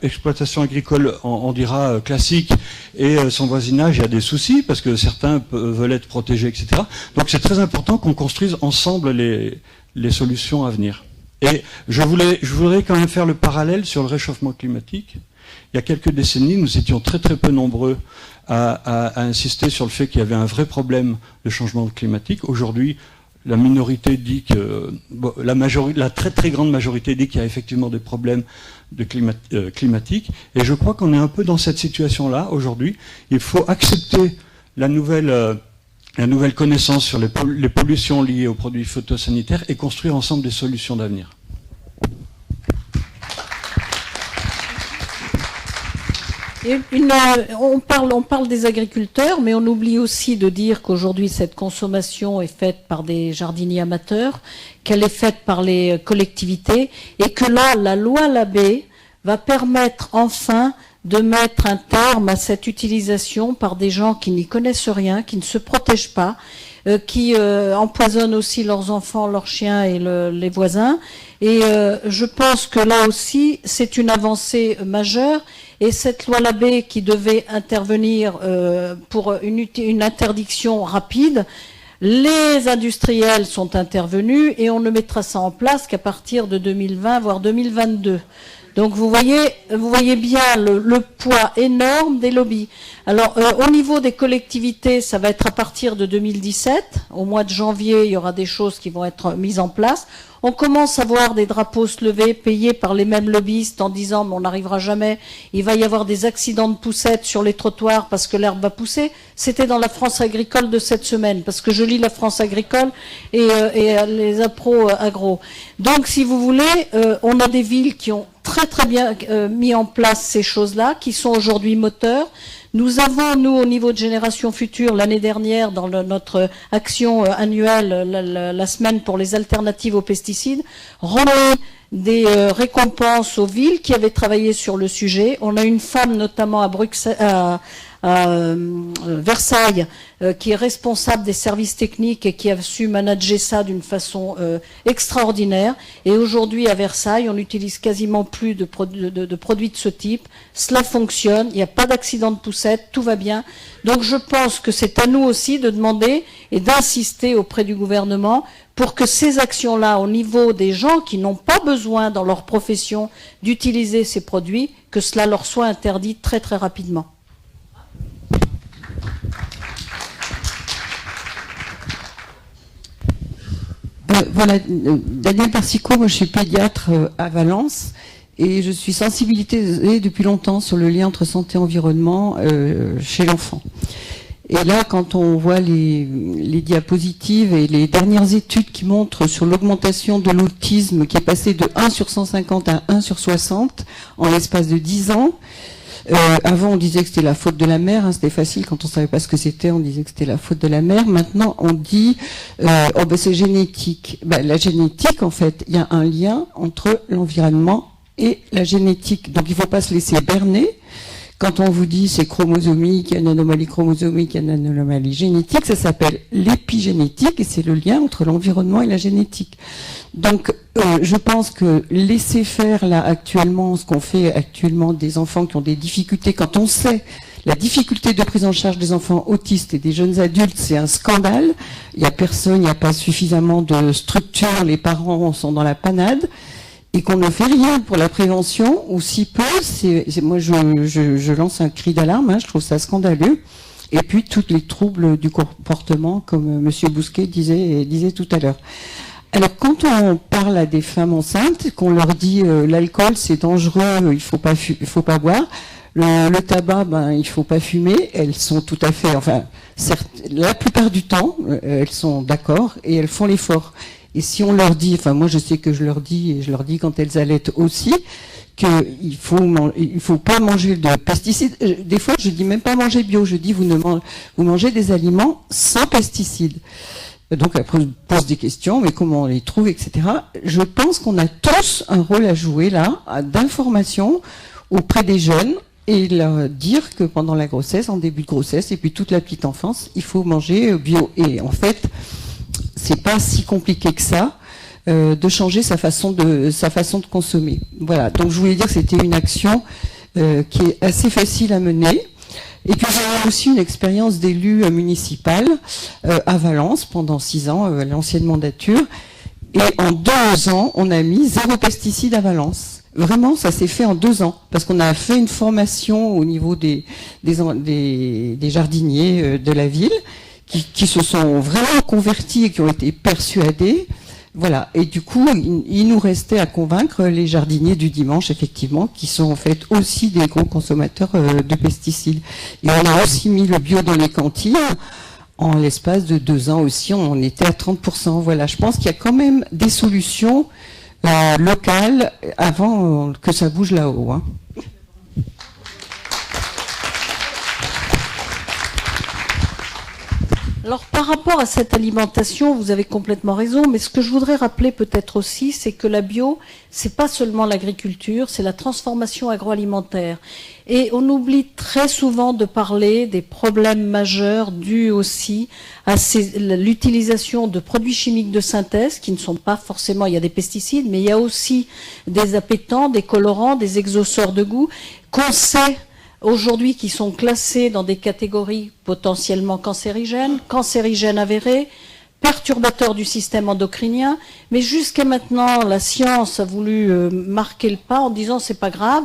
exploitation agricole, on dira, classique, et son voisinage. Il y a des soucis, parce que certains veulent être protégés, etc. Donc c'est très important qu'on construise ensemble les solutions à venir. Et je voudrais quand même faire le parallèle sur le réchauffement climatique. Il y a quelques décennies, nous étions très très peu nombreux à insister sur le fait qu'il y avait un vrai problème de changement climatique. Aujourd'hui, la minorité dit que, la très très grande majorité dit qu'il y a effectivement des problèmes climatiques. Et je crois qu'on est un peu dans cette situation-là aujourd'hui. Il faut accepter la nouvelle connaissance sur les pollutions liées aux produits phytosanitaires et construire ensemble des solutions d'avenir. On parle des agriculteurs, mais on oublie aussi de dire qu'aujourd'hui, cette consommation est faite par des jardiniers amateurs, qu'elle est faite par les collectivités, et que là, la loi Labbé va permettre enfin de mettre un terme à cette utilisation par des gens qui n'y connaissent rien, qui ne se protègent pas, qui empoisonnent aussi leurs enfants, leurs chiens et les voisins. Et je pense que là aussi, c'est une avancée majeure. Et cette loi Labbé qui devait intervenir pour une interdiction rapide, les industriels sont intervenus et on ne mettra ça en place qu'à partir de 2020, voire 2022. Donc vous voyez bien le poids énorme des lobbies. Alors au niveau des collectivités, ça va être à partir de 2017. Au mois de janvier, il y aura des choses qui vont être mises en place. On commence à voir des drapeaux se lever, payés par les mêmes lobbyistes en disant mais on n'arrivera jamais, il va y avoir des accidents de poussettes sur les trottoirs parce que l'herbe va pousser. C'était dans la France agricole de cette semaine, parce que je lis la France agricole et les appros agro. Donc si vous voulez, on a des villes qui ont très très bien mis en place ces choses-là, qui sont aujourd'hui moteurs. Nous avons, nous, au niveau de Génération Future, l'année dernière, dans notre action annuelle, la semaine pour les alternatives aux pesticides, remis des récompenses aux villes qui avaient travaillé sur le sujet. On a une femme, notamment à Bruxelles, à Versailles, qui est responsable des services techniques et qui a su manager ça d'une façon extraordinaire. Et aujourd'hui, à Versailles, on n'utilise quasiment plus de produits de ce type. Cela fonctionne, il n'y a pas d'accident de poussette, tout va bien. Donc je pense que c'est à nous aussi de demander et d'insister auprès du gouvernement pour que ces actions-là, au niveau des gens qui n'ont pas besoin dans leur profession d'utiliser ces produits, que cela leur soit interdit très très rapidement. Voilà, Daniel Persico, moi je suis pédiatre à Valence et je suis sensibilisée depuis longtemps sur le lien entre santé et environnement chez l'enfant. Et là, quand on voit les diapositives et les dernières études qui montrent sur l'augmentation de l'autisme qui est passé de 1 sur 150 à 1 sur 60 en l'espace de 10 ans, avant, on disait que c'était la faute de la mère. Hein, c'était facile quand on savait pas ce que c'était. On disait que c'était la faute de la mère. Maintenant, on dit oh ben c'est génétique. Ben, la génétique, en fait, il y a un lien entre l'environnement et la génétique. Donc, il faut pas se laisser berner. Quand on vous dit c'est chromosomique, il y a une anomalie chromosomique, il y a une anomalie génétique, ça s'appelle l'épigénétique et c'est le lien entre l'environnement et la génétique. Donc, je pense que laisser faire là actuellement ce qu'on fait actuellement des enfants qui ont des difficultés, quand on sait la difficulté de prise en charge des enfants autistes et des jeunes adultes, c'est un scandale. Il n'y a personne, il n'y a pas suffisamment de structures, les parents sont dans la panade. Et qu'on ne fait rien pour la prévention, ou si peu, moi je lance un cri d'alarme, hein, je trouve ça scandaleux. Et puis tous les troubles du comportement, comme Monsieur Bousquet disait tout à l'heure. Alors quand on parle à des femmes enceintes, qu'on leur dit l'alcool c'est dangereux, il faut pas boire, Le tabac, il faut pas fumer. Elles sont tout à fait, enfin, certes, la plupart du temps, elles sont d'accord et elles font l'effort. Et si on leur dit, enfin, moi je sais que je leur dis, et je leur dis quand elles allaitent aussi, qu'il faut pas manger de pesticides. Des fois, je dis même pas manger bio. Je dis vous mangez des aliments sans pesticides. Donc, elle pose des questions, mais comment on les trouve, etc. Je pense qu'on a tous un rôle à jouer là, d'information auprès des jeunes et leur dire que pendant la grossesse, en début de grossesse, et puis toute la petite enfance, il faut manger bio. Et en fait, c'est pas si compliqué que ça de changer sa façon de consommer. Voilà. Donc, je voulais dire que c'était une action qui est assez facile à mener. Et puis j'ai aussi une expérience d'élu municipal à Valence pendant 6 ans, à l'ancienne mandature. Et en 2 ans, on a mis 0 pesticide à Valence. Vraiment, ça s'est fait en 2 ans. Parce qu'on a fait une formation au niveau des jardiniers de la ville qui se sont vraiment convertis et qui ont été persuadés. Voilà. Et du coup, il nous restait à convaincre les jardiniers du dimanche, effectivement, qui sont en fait aussi des gros consommateurs de pesticides. Et on a aussi mis le bio dans les cantines. En l'espace de 2 ans aussi, on était à 30%. Voilà. Je pense qu'il y a quand même des solutions locales avant que ça bouge là-haut, hein. Alors, par rapport à cette alimentation, vous avez complètement raison, mais ce que je voudrais rappeler peut-être aussi, c'est que la bio, c'est pas seulement l'agriculture, c'est la transformation agroalimentaire. Et on oublie très souvent de parler des problèmes majeurs dus aussi à l'utilisation de produits chimiques de synthèse, qui ne sont pas forcément, il y a des pesticides, mais il y a aussi des appétants, des colorants, des exhausteurs de goût, qu'on sait aujourd'hui qui sont classés dans des catégories potentiellement cancérigènes avérés, perturbateurs du système endocrinien, mais jusqu'à maintenant, la science a voulu marquer le pas en disant c'est pas grave,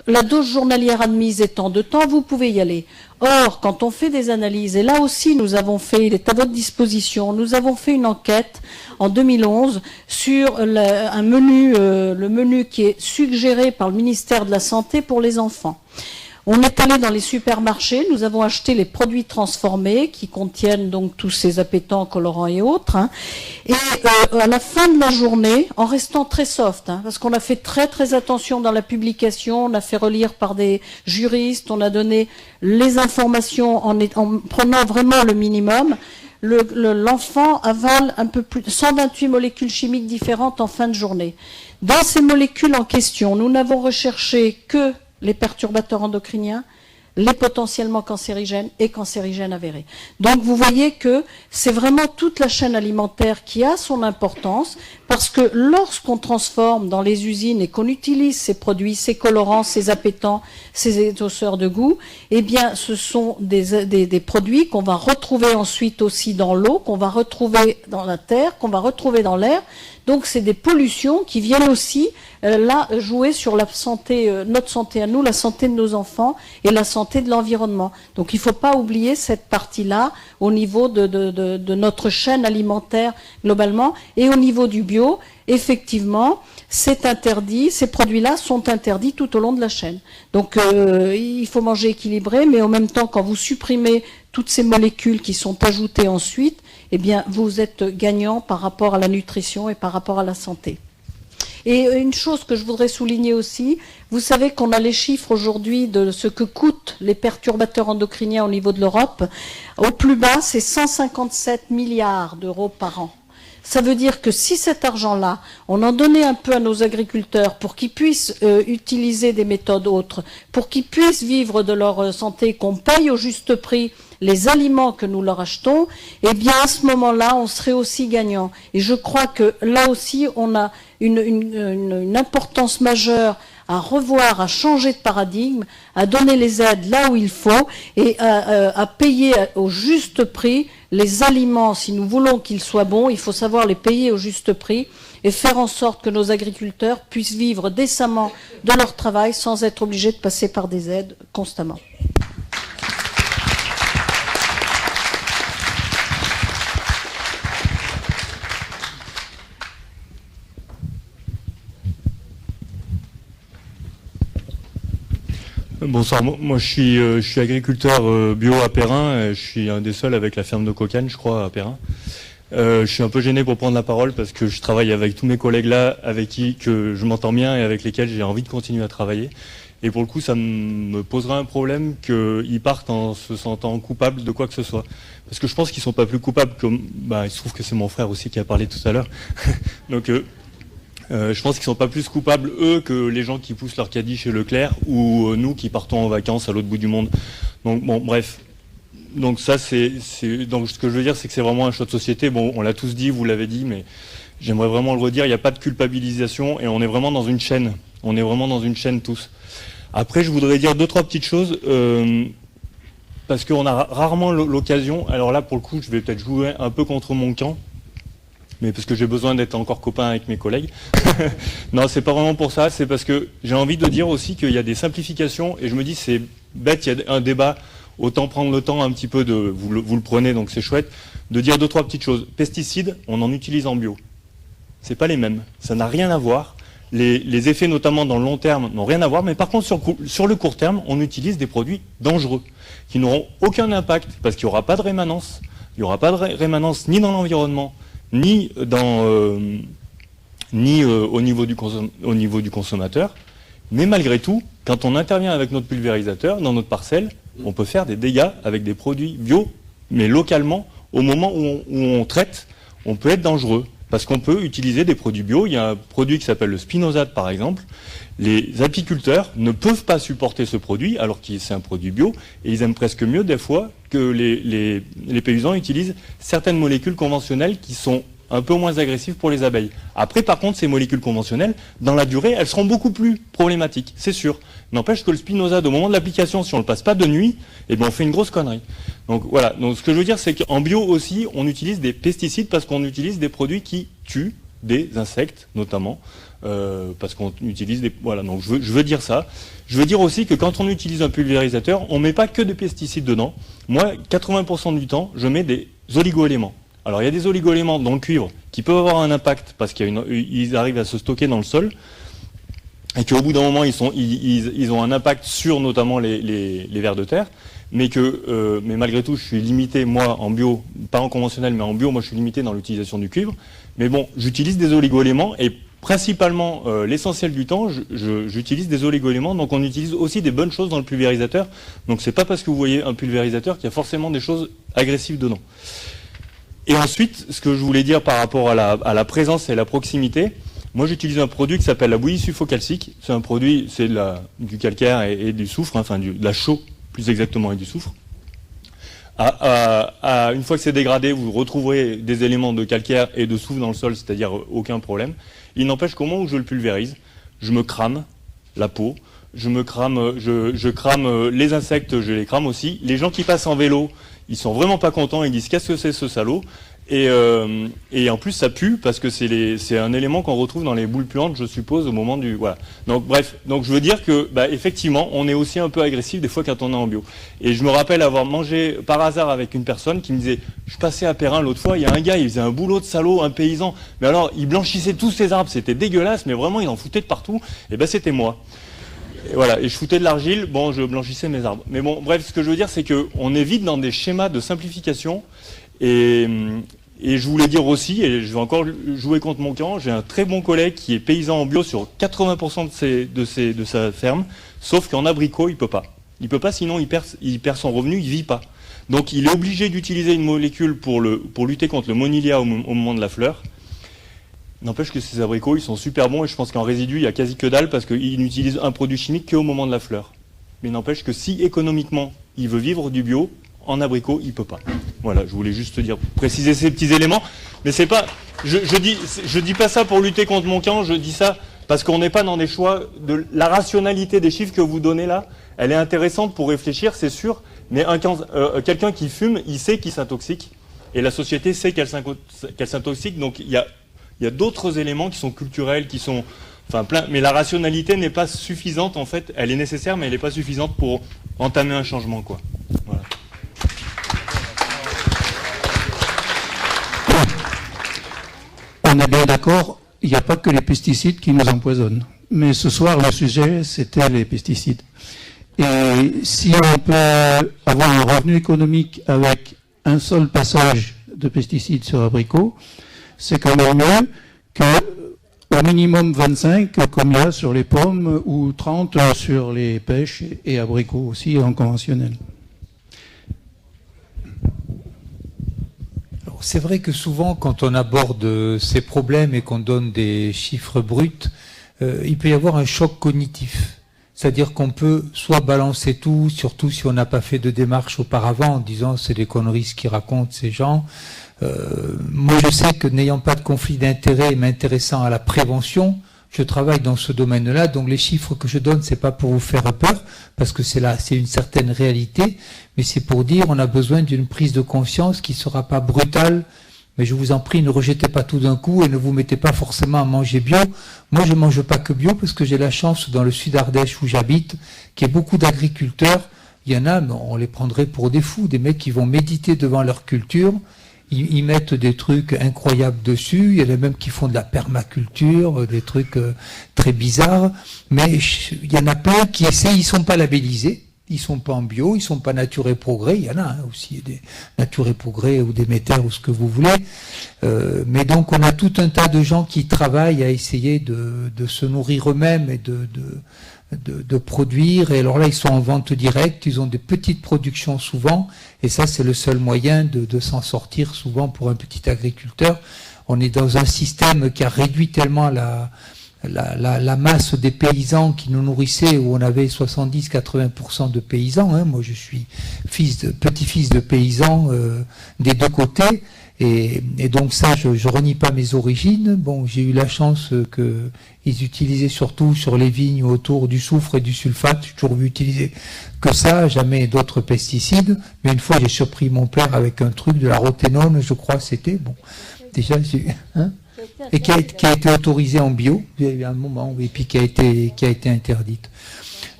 la dose journalière admise est tant de temps, vous pouvez y aller. Or, quand on fait des analyses, et là aussi nous avons fait, il est à votre disposition, nous avons fait une enquête en 2011 sur le menu qui est suggéré par le ministère de la Santé pour les enfants. On est allé dans les supermarchés, nous avons acheté les produits transformés qui contiennent donc tous ces appétants, colorants et autres. Hein. Et à la fin de la journée, en restant très soft, hein, parce qu'on a fait très très attention dans la publication, on a fait relire par des juristes, on a donné les informations en prenant vraiment le minimum. L'enfant avale un peu plus de 128 molécules chimiques différentes en fin de journée. Dans ces molécules en question, nous n'avons recherché que les perturbateurs endocriniens, les potentiellement cancérigènes et cancérigènes avérés. Donc vous voyez que c'est vraiment toute la chaîne alimentaire qui a son importance, parce que lorsqu'on transforme dans les usines et qu'on utilise ces produits, ces colorants, ces appétants, ces exhausteurs de goût, eh bien ce sont des produits qu'on va retrouver ensuite aussi dans l'eau, qu'on va retrouver dans la terre, qu'on va retrouver dans l'air. Donc c'est des pollutions qui viennent aussi là jouer sur la santé, notre santé à nous, la santé de nos enfants et la santé de l'environnement. Donc il ne faut pas oublier cette partie-là au niveau de notre chaîne alimentaire globalement. Et au niveau du bio, effectivement, c'est interdit, ces produits-là sont interdits tout au long de la chaîne. Donc il faut manger équilibré, mais en même temps, quand vous supprimez toutes ces molécules qui sont ajoutées ensuite, eh bien, vous êtes gagnant par rapport à la nutrition et par rapport à la santé. Et une chose que je voudrais souligner aussi, vous savez qu'on a les chiffres aujourd'hui de ce que coûtent les perturbateurs endocriniens au niveau de l'Europe. Au plus bas, c'est 157 milliards d'euros par an. Ça veut dire que si cet argent-là, on en donnait un peu à nos agriculteurs pour qu'ils puissent utiliser des méthodes autres, pour qu'ils puissent vivre de leur santé, qu'on paye au juste prix les aliments que nous leur achetons, eh bien à ce moment-là, on serait aussi gagnant. Et je crois que là aussi, on a une importance majeure à revoir, à changer de paradigme, à donner les aides là où il faut et à payer au juste prix les aliments. Si nous voulons qu'ils soient bons, il faut savoir les payer au juste prix et faire en sorte que nos agriculteurs puissent vivre décemment de leur travail sans être obligés de passer par des aides constamment. Bonsoir, moi je suis agriculteur bio à Perrin, je suis un des seuls avec la ferme de Cocagne, je crois, à Perrin. Je suis un peu gêné pour prendre la parole parce que je travaille avec tous mes collègues là, avec qui que je m'entends bien et avec lesquels j'ai envie de continuer à travailler. Et pour le coup, ça me posera un problème qu'ils partent en se sentant coupables de quoi que ce soit. Parce que je pense qu'ils sont pas plus coupables que... Bah, il se trouve que c'est mon frère aussi qui a parlé tout à l'heure. Donc... je pense qu'ils sont pas plus coupables, eux, que les gens qui poussent leur caddie chez Leclerc ou nous qui partons en vacances à l'autre bout du monde. Donc, bon, bref. Donc ça, donc ce que je veux dire, c'est que c'est vraiment un choix de société. Bon, on l'a tous dit, vous l'avez dit, mais j'aimerais vraiment le redire. Il n'y a pas de culpabilisation et on est vraiment dans une chaîne. On est vraiment dans une chaîne tous. Après, je voudrais dire 2-3 petites choses. Parce qu'on a rarement l'occasion. Alors là, pour le coup, je vais peut-être jouer un peu contre mon camp. Mais parce que j'ai besoin d'être encore copain avec mes collègues. Non, c'est pas vraiment pour ça, c'est parce que j'ai envie de dire aussi qu'il y a des simplifications, et je me dis c'est bête, il y a un débat, autant prendre le temps un petit peu de, vous le prenez, donc c'est chouette, de dire 2-3 petites choses. Pesticides, on en utilise en bio. C'est pas les mêmes, ça n'a rien à voir. Les effets, notamment dans le long terme, n'ont rien à voir, mais par contre, sur le court terme, on utilise des produits dangereux, qui n'auront aucun impact, parce qu'il n'y aura pas de rémanence. Il n'y aura pas de rémanence ni dans l'environnement, ni au niveau du consommateur. Mais malgré tout, quand on intervient avec notre pulvérisateur dans notre parcelle, on peut faire des dégâts avec des produits bio, mais localement, au moment où on traite, on peut être dangereux. Parce qu'on peut utiliser des produits bio. Il y a un produit qui s'appelle le spinosade, par exemple. Les apiculteurs ne peuvent pas supporter ce produit, alors que c'est un produit bio, et ils aiment presque mieux, des fois, que les paysans utilisent certaines molécules conventionnelles qui sont un peu moins agressives pour les abeilles. Après, par contre, ces molécules conventionnelles, dans la durée, elles seront beaucoup plus problématiques, c'est sûr. N'empêche que le spinosade, au moment de l'application, si on ne le passe pas de nuit, eh bien, on fait une grosse connerie. Donc voilà, donc ce que je veux dire, c'est qu'en bio aussi, on utilise des pesticides parce qu'on utilise des produits qui tuent des insectes, notamment, parce qu'on utilise des... Voilà, donc je veux dire ça. Je veux dire aussi que quand on utilise un pulvérisateur, on ne met pas que des pesticides dedans. Moi, 80% du temps, je mets des oligo-éléments. Alors il y a des oligo-éléments dans le cuivre qui peuvent avoir un impact parce qu'ils arrivent à se stocker dans le sol et qu'au bout d'un moment ils ont un impact sur notamment les vers de terre, mais malgré tout je suis limité moi en bio, pas en conventionnel mais en bio, moi je suis limité dans l'utilisation du cuivre. Mais bon, j'utilise des oligo-éléments et principalement l'essentiel du temps j'utilise des oligo-éléments, donc on utilise aussi des bonnes choses dans le pulvérisateur. Donc c'est pas parce que vous voyez un pulvérisateur qu'il y a forcément des choses agressives dedans. Et ensuite, ce que je voulais dire par rapport à la présence et la proximité, moi j'utilise un produit qui s'appelle la bouillie sulfocalcique. C'est un produit, c'est du calcaire et du soufre, enfin de la chaux plus exactement et du soufre. Une fois que c'est dégradé, vous retrouverez des éléments de calcaire et de soufre dans le sol, c'est-à-dire aucun problème. Il n'empêche qu'au moment où je le pulvérise, je me crame la peau, je crame les insectes, je les crame aussi. Les gens qui passent en vélo, ils sont vraiment pas contents, ils disent qu'est-ce que c'est ce salaud, et en plus ça pue parce que c'est un élément qu'on retrouve dans les boules puantes, je suppose, au moment du... Voilà. Donc bref, donc je veux dire que effectivement on est aussi un peu agressif des fois quand on est en bio. Et je me rappelle avoir mangé par hasard avec une personne qui me disait, je passais à Perrin l'autre fois, il y a un gars, il faisait un boulot de salaud, un paysan, mais alors il blanchissait tous ses arbres, c'était dégueulasse, mais vraiment il en foutait de partout, et c'était moi. Et voilà, et je foutais de l'argile, bon, je blanchissais mes arbres. Mais bon, bref, ce que je veux dire, c'est qu'on est vite dans des schémas de simplification. Et je voulais dire aussi, et je vais encore jouer contre mon camp, j'ai un très bon collègue qui est paysan en bio sur 80% de sa ferme, sauf qu'en abricot, il peut pas. Il peut pas, sinon il perd son revenu, il vit pas. Donc il est obligé d'utiliser une molécule pour lutter contre le monilia au moment de la fleur. N'empêche que ces abricots, ils sont super bons et je pense qu'en résidu, il y a quasi que dalle parce qu'ils n'utilisent un produit chimique qu'au moment de la fleur. Mais n'empêche que si économiquement, il veut vivre du bio, en abricot, il peut pas. Voilà, je voulais juste préciser ces petits éléments. Mais c'est pas, je dis pas ça pour lutter contre mon camp, je dis ça parce qu'on n'est pas dans des choix de la rationalité des chiffres que vous donnez là. Elle est intéressante pour réfléchir, c'est sûr. Mais quelqu'un qui fume, il sait qu'il s'intoxique. Et la société sait qu'elle s'intoxique. Donc il y a d'autres éléments qui sont culturels, qui sont plein, mais la rationalité n'est pas suffisante en fait. Elle est nécessaire, mais elle n'est pas suffisante pour entamer un changement, quoi. Voilà. On est bien d'accord, il n'y a pas que les pesticides qui nous empoisonnent. Mais ce soir, le sujet, c'était les pesticides. Et si on peut avoir un revenu économique avec un seul passage de pesticides sur abricot, c'est quand même mieux qu'au minimum 25 comme il y a sur les pommes ou 30 sur les pêches et abricots aussi en conventionnel. C'est vrai que souvent, quand on aborde ces problèmes et qu'on donne des chiffres bruts, il peut y avoir un choc cognitif. C'est-à-dire qu'on peut soit balancer tout, surtout si on n'a pas fait de démarche auparavant, en disant c'est des conneries ce qu'ils racontent ces gens. Moi, je sais que n'ayant pas de conflit d'intérêt et m'intéressant à la prévention, je travaille dans ce domaine-là, donc les chiffres que je donne, c'est pas pour vous faire peur, parce que c'est une certaine réalité, mais c'est pour dire on a besoin d'une prise de conscience qui sera pas brutale. Mais je vous en prie, ne rejetez pas tout d'un coup et ne vous mettez pas forcément à manger bio. Moi, je mange pas que bio parce que j'ai la chance dans le sud Ardèche où j'habite, qu'il y ait beaucoup d'agriculteurs. Il y en a, mais on les prendrait pour des fous, des mecs qui vont méditer devant leur culture. Ils mettent des trucs incroyables dessus. Il y en a même qui font de la permaculture, des trucs très bizarres. Mais il y en a plein qui essaient, ils sont pas labellisés. Ils sont pas en bio, ils sont pas Nature et Progrès. Il y en a aussi des Nature et Progrès ou des Méter ou ce que vous voulez. Mais donc on a tout un tas de gens qui travaillent à essayer de se nourrir eux-mêmes et de produire. Et alors là, ils sont en vente directe. Ils ont des petites productions souvent. Et ça, c'est le seul moyen de s'en sortir souvent pour un petit agriculteur. On est dans un système qui a réduit tellement la masse des paysans qui nous nourrissaient, où on avait 70-80% de paysans. Hein. Moi, je suis petit-fils de paysans des deux côtés. Et donc ça, je renie pas mes origines. Bon, j'ai eu la chance qu'ils utilisaient surtout sur les vignes autour du soufre et du sulfate. J'ai toujours vu utiliser que ça, jamais d'autres pesticides. Mais une fois, j'ai surpris mon père avec un truc de la roténone, je crois, c'était bon. Déjà, et qui a été autorisée en bio, il y a eu un moment, et puis qui a été interdite.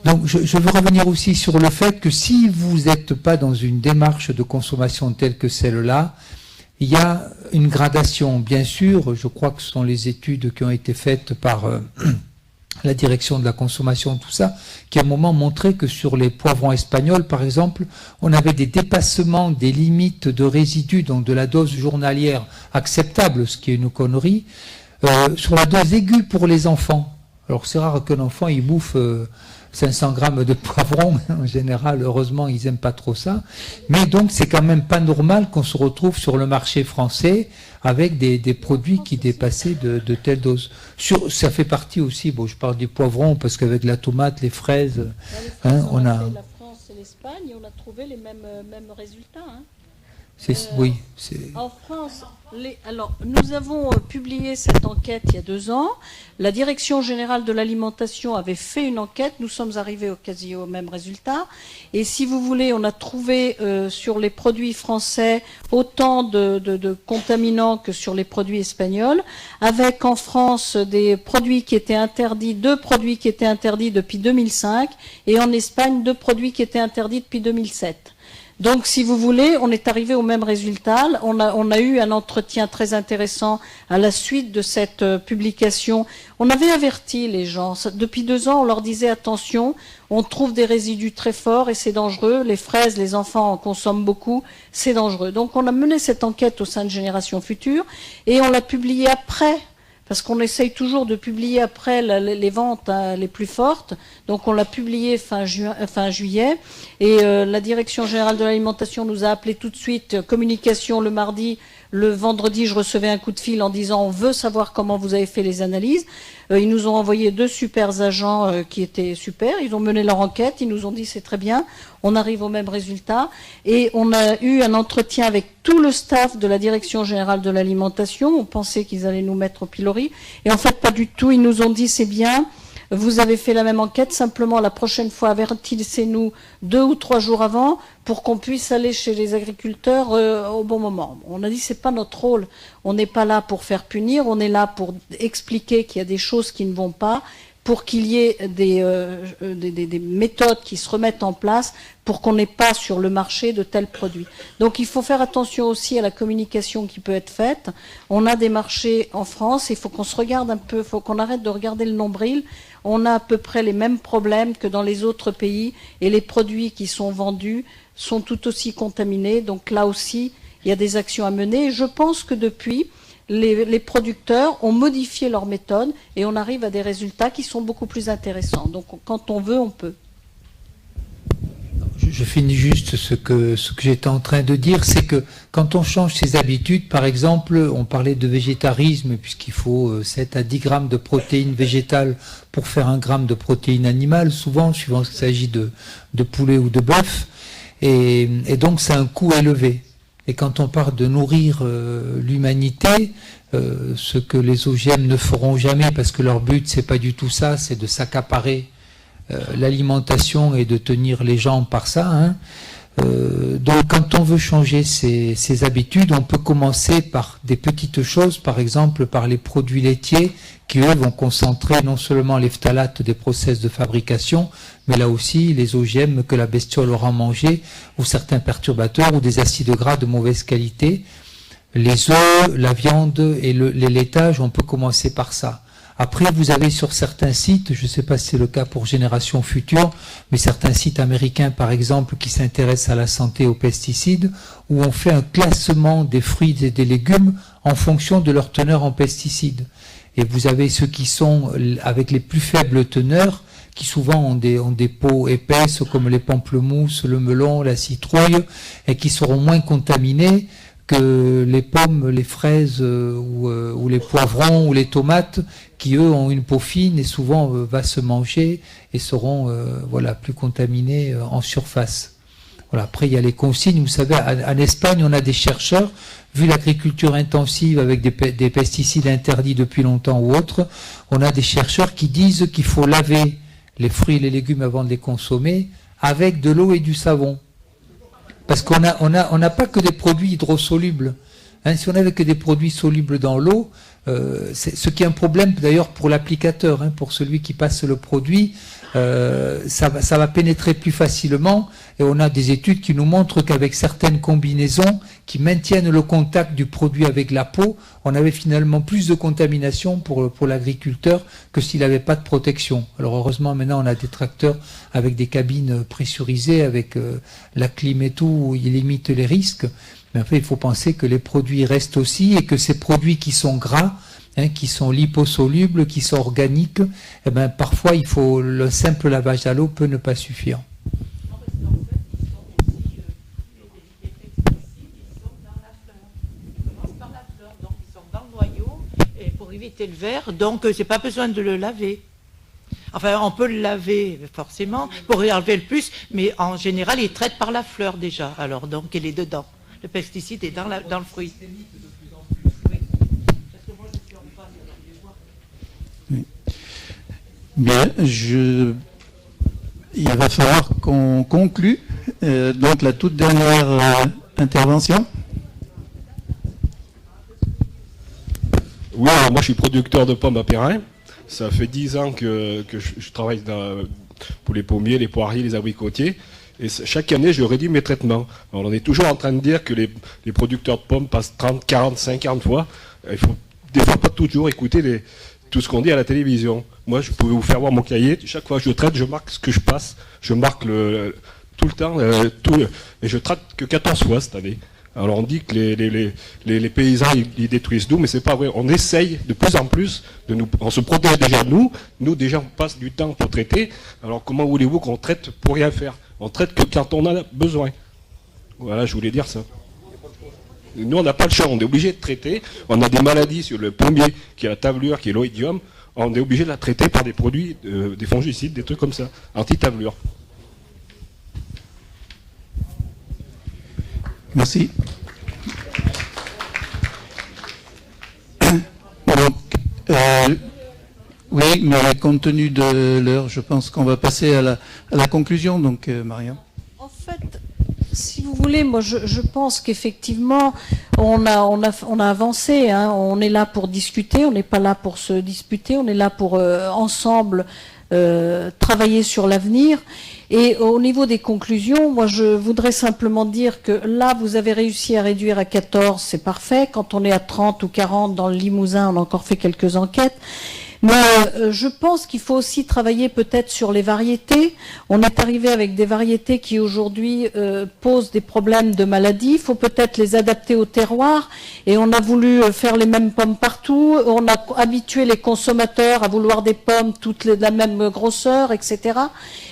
Donc je veux revenir aussi sur le fait que si vous n'êtes pas dans une démarche de consommation telle que celle-là, il y a une gradation, bien sûr. Je crois que ce sont les études qui ont été faites par la direction de la consommation, tout ça, qui à un moment montré que sur les poivrons espagnols, par exemple, on avait des dépassements des limites de résidus, donc de la dose journalière acceptable, ce qui est une connerie, sur la dose aiguë pour les enfants. Alors c'est rare qu'un enfant il bouffe 500 grammes de poivrons, en général, heureusement, ils n'aiment pas trop ça. Mais donc, c'est quand même pas normal qu'on se retrouve sur le marché français avec des produits qui dépassaient de telles doses. Ça fait partie aussi, bon, je parle des poivrons, parce qu'avec la tomate, les fraises, on a... La France et l'Espagne, on a trouvé les mêmes résultats. Hein. Oui. En France, alors, nous avons publié cette enquête il y a 2 ans. La Direction générale de l'alimentation avait fait une enquête. Nous sommes arrivés quasi au même résultat. Et si vous voulez, on a trouvé sur les produits français autant de contaminants que sur les produits espagnols, avec en France des produits qui étaient interdits, 2 produits qui étaient interdits depuis 2005, et en Espagne 2 produits qui étaient interdits depuis 2007. Donc, si vous voulez, on est arrivé au même résultat. On a eu un entretien très intéressant à la suite de cette publication. On avait averti les gens. Depuis 2 ans, on leur disait attention, on trouve des résidus très forts et c'est dangereux. Les fraises, les enfants en consomment beaucoup, c'est dangereux. Donc, on a mené cette enquête au sein de Génération Future et on l'a publiée après. Parce qu'on essaye toujours de publier après les ventes les plus fortes. Donc on l'a publié fin juillet. Et la Direction générale de l'alimentation nous a appelé tout de suite, communication le mardi. Le vendredi, je recevais un coup de fil en disant on veut savoir comment vous avez fait les analyses. Ils nous ont envoyé 2 super agents qui étaient super. Ils ont mené leur enquête. Ils nous ont dit c'est très bien. On arrive au même résultat. Et on a eu un entretien avec tout le staff de la Direction générale de l'alimentation. On pensait qu'ils allaient nous mettre au pilori. Et en fait, pas du tout. Ils nous ont dit c'est bien. Vous avez fait la même enquête, simplement la prochaine fois avertissez-nous 2 ou 3 jours avant pour qu'on puisse aller chez les agriculteurs au bon moment. On a dit c'est pas notre rôle, on n'est pas là pour faire punir, on est là pour expliquer qu'il y a des choses qui ne vont pas, pour qu'il y ait des méthodes qui se remettent en place pour qu'on n'ait pas sur le marché de tels produits. Donc il faut faire attention aussi à la communication qui peut être faite. On a des marchés en France, il faut qu'on se regarde un peu, il faut qu'on arrête de regarder le nombril. on a à peu près les mêmes problèmes que dans les autres pays et les produits qui sont vendus sont tout aussi contaminés. Donc là aussi, il y a des actions à mener. Et je pense que depuis, les producteurs ont modifié leur méthode et on arrive à des résultats qui sont beaucoup plus intéressants. Donc quand on veut, on peut. Je finis juste ce que j'étais en train de dire, c'est que quand on change ses habitudes, par exemple, on parlait de végétarisme, puisqu'il faut 7 à 10 grammes de protéines végétales pour faire 1 gramme de protéines animales, souvent, suivant qu'il s'agit de poulet ou de bœuf, et donc c'est un coût élevé. Et quand on parle de nourrir l'humanité, ce que les OGM ne feront jamais, parce que leur but, c'est pas du tout ça, c'est de s'accaparer l'alimentation et de tenir les gens par ça. Hein. Donc quand on veut changer ses habitudes, on peut commencer par des petites choses, par exemple par les produits laitiers qui eux vont concentrer non seulement les phtalates des process de fabrication, mais là aussi les OGM que la bestiole aura mangé, ou certains perturbateurs ou des acides gras de mauvaise qualité. Les œufs, la viande et les laitages, on peut commencer par ça. Après, vous avez sur certains sites, je ne sais pas si c'est le cas pour Génération Future, mais certains sites américains, par exemple, qui s'intéressent à la santé, aux pesticides, où on fait un classement des fruits et des légumes en fonction de leur teneur en pesticides. Et vous avez ceux qui sont avec les plus faibles teneurs, qui souvent ont des peaux épaisses, comme les pamplemousses, le melon, la citrouille, et qui seront moins contaminés que les pommes, les fraises ou les poivrons ou les tomates qui eux ont une peau fine et souvent va se manger et seront voilà, plus contaminés en surface. Voilà. Après il y a les consignes, vous savez en Espagne on a des chercheurs, vu l'agriculture intensive avec des pesticides interdits depuis longtemps ou autres, on a des chercheurs qui disent qu'il faut laver les fruits et les légumes avant de les consommer avec de l'eau et du savon. Parce qu'on n'a pas que des produits hydrosolubles. Hein, si on n'avait que des produits solubles dans l'eau, ce qui est un problème d'ailleurs pour l'applicateur, hein, pour celui qui passe le produit, ça va pénétrer plus facilement. Et on a des études qui nous montrent qu'avec certaines combinaisons qui maintiennent le contact du produit avec la peau, on avait finalement plus de contamination pour l'agriculteur que s'il n'avait pas de protection. Alors heureusement maintenant on a des tracteurs avec des cabines pressurisées, avec la clim et tout, où ils limitent les risques. Mais après il faut penser que les produits restent aussi et que ces produits qui sont gras, hein, qui sont liposolubles, qui sont organiques, eh ben, parfois il faut le simple lavage à l'eau peut ne pas suffire. Éviter le verre, donc c'est pas besoin de le laver. Enfin, on peut le laver forcément pour enlever le plus, mais en général, il traite par la fleur déjà. Alors donc, il est dedans. Le pesticide est dans le fruit. Oui. Bien, il va falloir qu'on conclue. Donc la toute dernière intervention. Oui, alors moi je suis producteur de pommes à Perrin. Ça fait 10 ans que je travaille pour les pommiers, les poiriers, les abricotiers. Et chaque année, je réduis mes traitements. Alors on est toujours en train de dire que les producteurs de pommes passent 30, 40, 50 fois. Il faut des fois pas toujours écouter tout ce qu'on dit à la télévision. Moi, je pouvais vous faire voir mon cahier. Chaque fois que je traite, je marque ce que je passe. Je marque tout le temps. Et je traite que 14 fois cette année. Alors on dit que les paysans ils détruisent nous, mais c'est pas vrai. On essaye de plus en plus on se protège déjà nous déjà on passe du temps pour traiter. Alors comment voulez-vous qu'on traite pour rien faire? On traite que quand on a besoin. Voilà, je voulais dire ça. Nous on n'a pas le choix, on est obligé de traiter. On a des maladies sur le pommier qui est la tavelure, qui est l'oïdium. On est obligé de la traiter par des produits, des fongicides, des trucs comme ça, anti-tavelure. Merci. Donc, oui, mais compte tenu de l'heure, je pense qu'on va passer à la conclusion. Donc, Maria. En fait, si vous voulez, moi, je pense qu'effectivement, on a avancé. Hein, on est là pour discuter. On n'est pas là pour se disputer. On est là pour ensemble travailler sur l'avenir. Et au niveau des conclusions, moi je voudrais simplement dire que là vous avez réussi à réduire à 14, c'est parfait. Quand on est à 30 ou 40 dans le Limousin, on a encore fait quelques enquêtes. Mais je pense qu'il faut aussi travailler peut-être sur les variétés. On est arrivé avec des variétés qui aujourd'hui posent des problèmes de maladie. Il faut peut-être les adapter au terroir. Et on a voulu faire les mêmes pommes partout. On a habitué les consommateurs à vouloir des pommes toutes de la même grosseur, etc.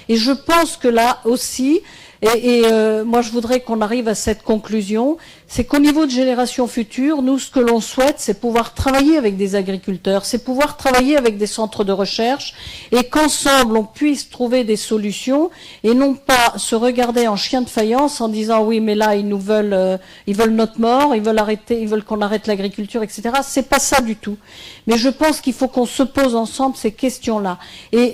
Et je pense que là aussi, moi je voudrais qu'on arrive à cette conclusion, c'est qu'au niveau de générations futures, nous ce que l'on souhaite, c'est pouvoir travailler avec des agriculteurs, c'est pouvoir travailler avec des centres de recherche et qu'ensemble on puisse trouver des solutions et non pas se regarder en chien de faïence en disant oui mais là ils veulent notre mort, ils veulent qu'on arrête l'agriculture, etc. C'est pas ça du tout. Mais je pense qu'il faut qu'on se pose ensemble ces questions-là. Et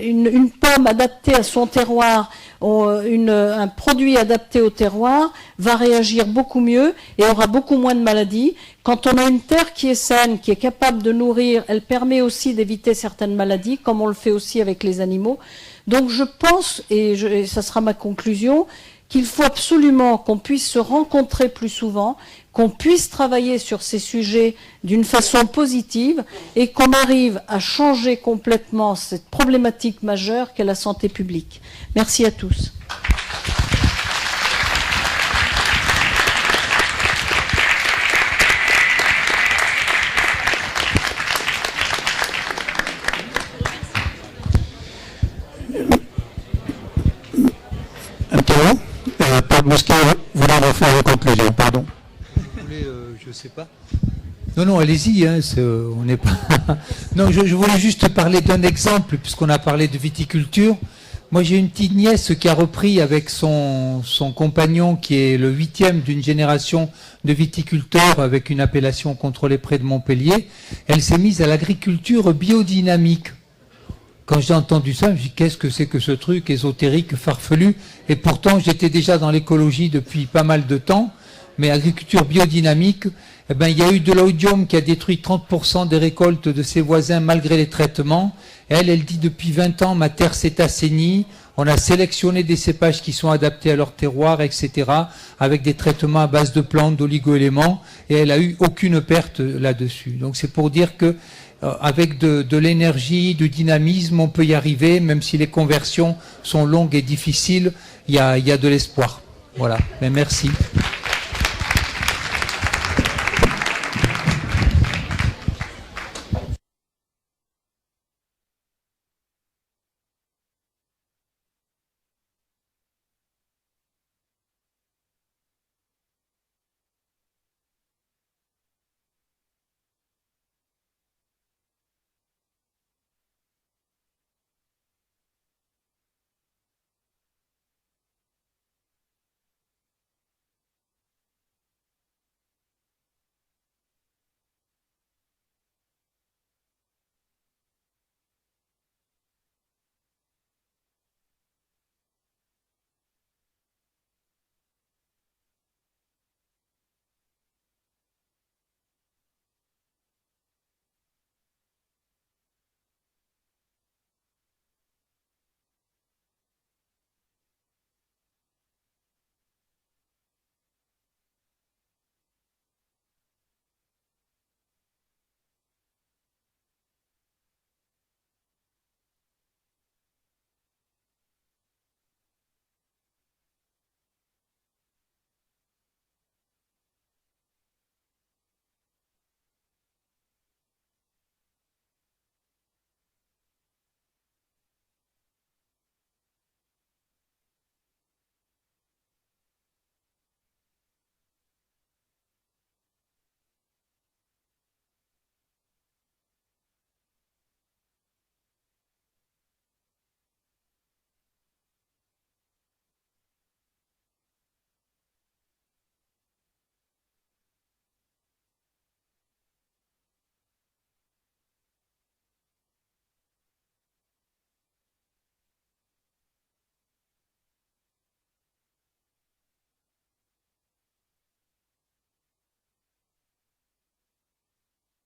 une pomme adaptée à son terroir, un produit adapté au terroir va réagir beaucoup mieux et aura beaucoup moins de maladies. Quand on a une terre qui est saine, qui est capable de nourrir, elle permet aussi d'éviter certaines maladies, comme on le fait aussi avec les animaux. Donc je pense, et ça sera ma conclusion, qu'il faut absolument qu'on puisse se rencontrer plus souvent, qu'on puisse travailler sur ces sujets d'une façon positive et qu'on arrive à changer complètement cette problématique majeure qu'est la santé publique. Merci à tous. Un petit mot. Paul Mosquet voulait refaire une conclusion, pardon. Je sais pas. Non, allez-y, hein, on n'est pas... Non, je voulais juste parler d'un exemple, puisqu'on a parlé de viticulture. Moi, j'ai une petite nièce qui a repris avec son compagnon, qui est le 8e d'une génération de viticulteurs avec une appellation contrôlée près de Montpellier. Elle s'est mise à l'agriculture biodynamique. Quand j'ai entendu ça, je me suis dit, qu'est-ce que c'est que ce truc ésotérique, farfelu? Et pourtant, j'étais déjà dans l'écologie depuis pas mal de temps. Mais agriculture biodynamique, eh ben, il y a eu de l'oïdium qui a détruit 30% des récoltes de ses voisins malgré les traitements. Elle dit depuis 20 ans, ma terre s'est assainie. On a sélectionné des cépages qui sont adaptés à leur terroir, etc., avec des traitements à base de plantes, d'oligo-éléments. Et elle a eu aucune perte là-dessus. Donc c'est pour dire que avec de l'énergie, du dynamisme, on peut y arriver, même si les conversions sont longues et difficiles, il y a de l'espoir. Voilà, mais merci.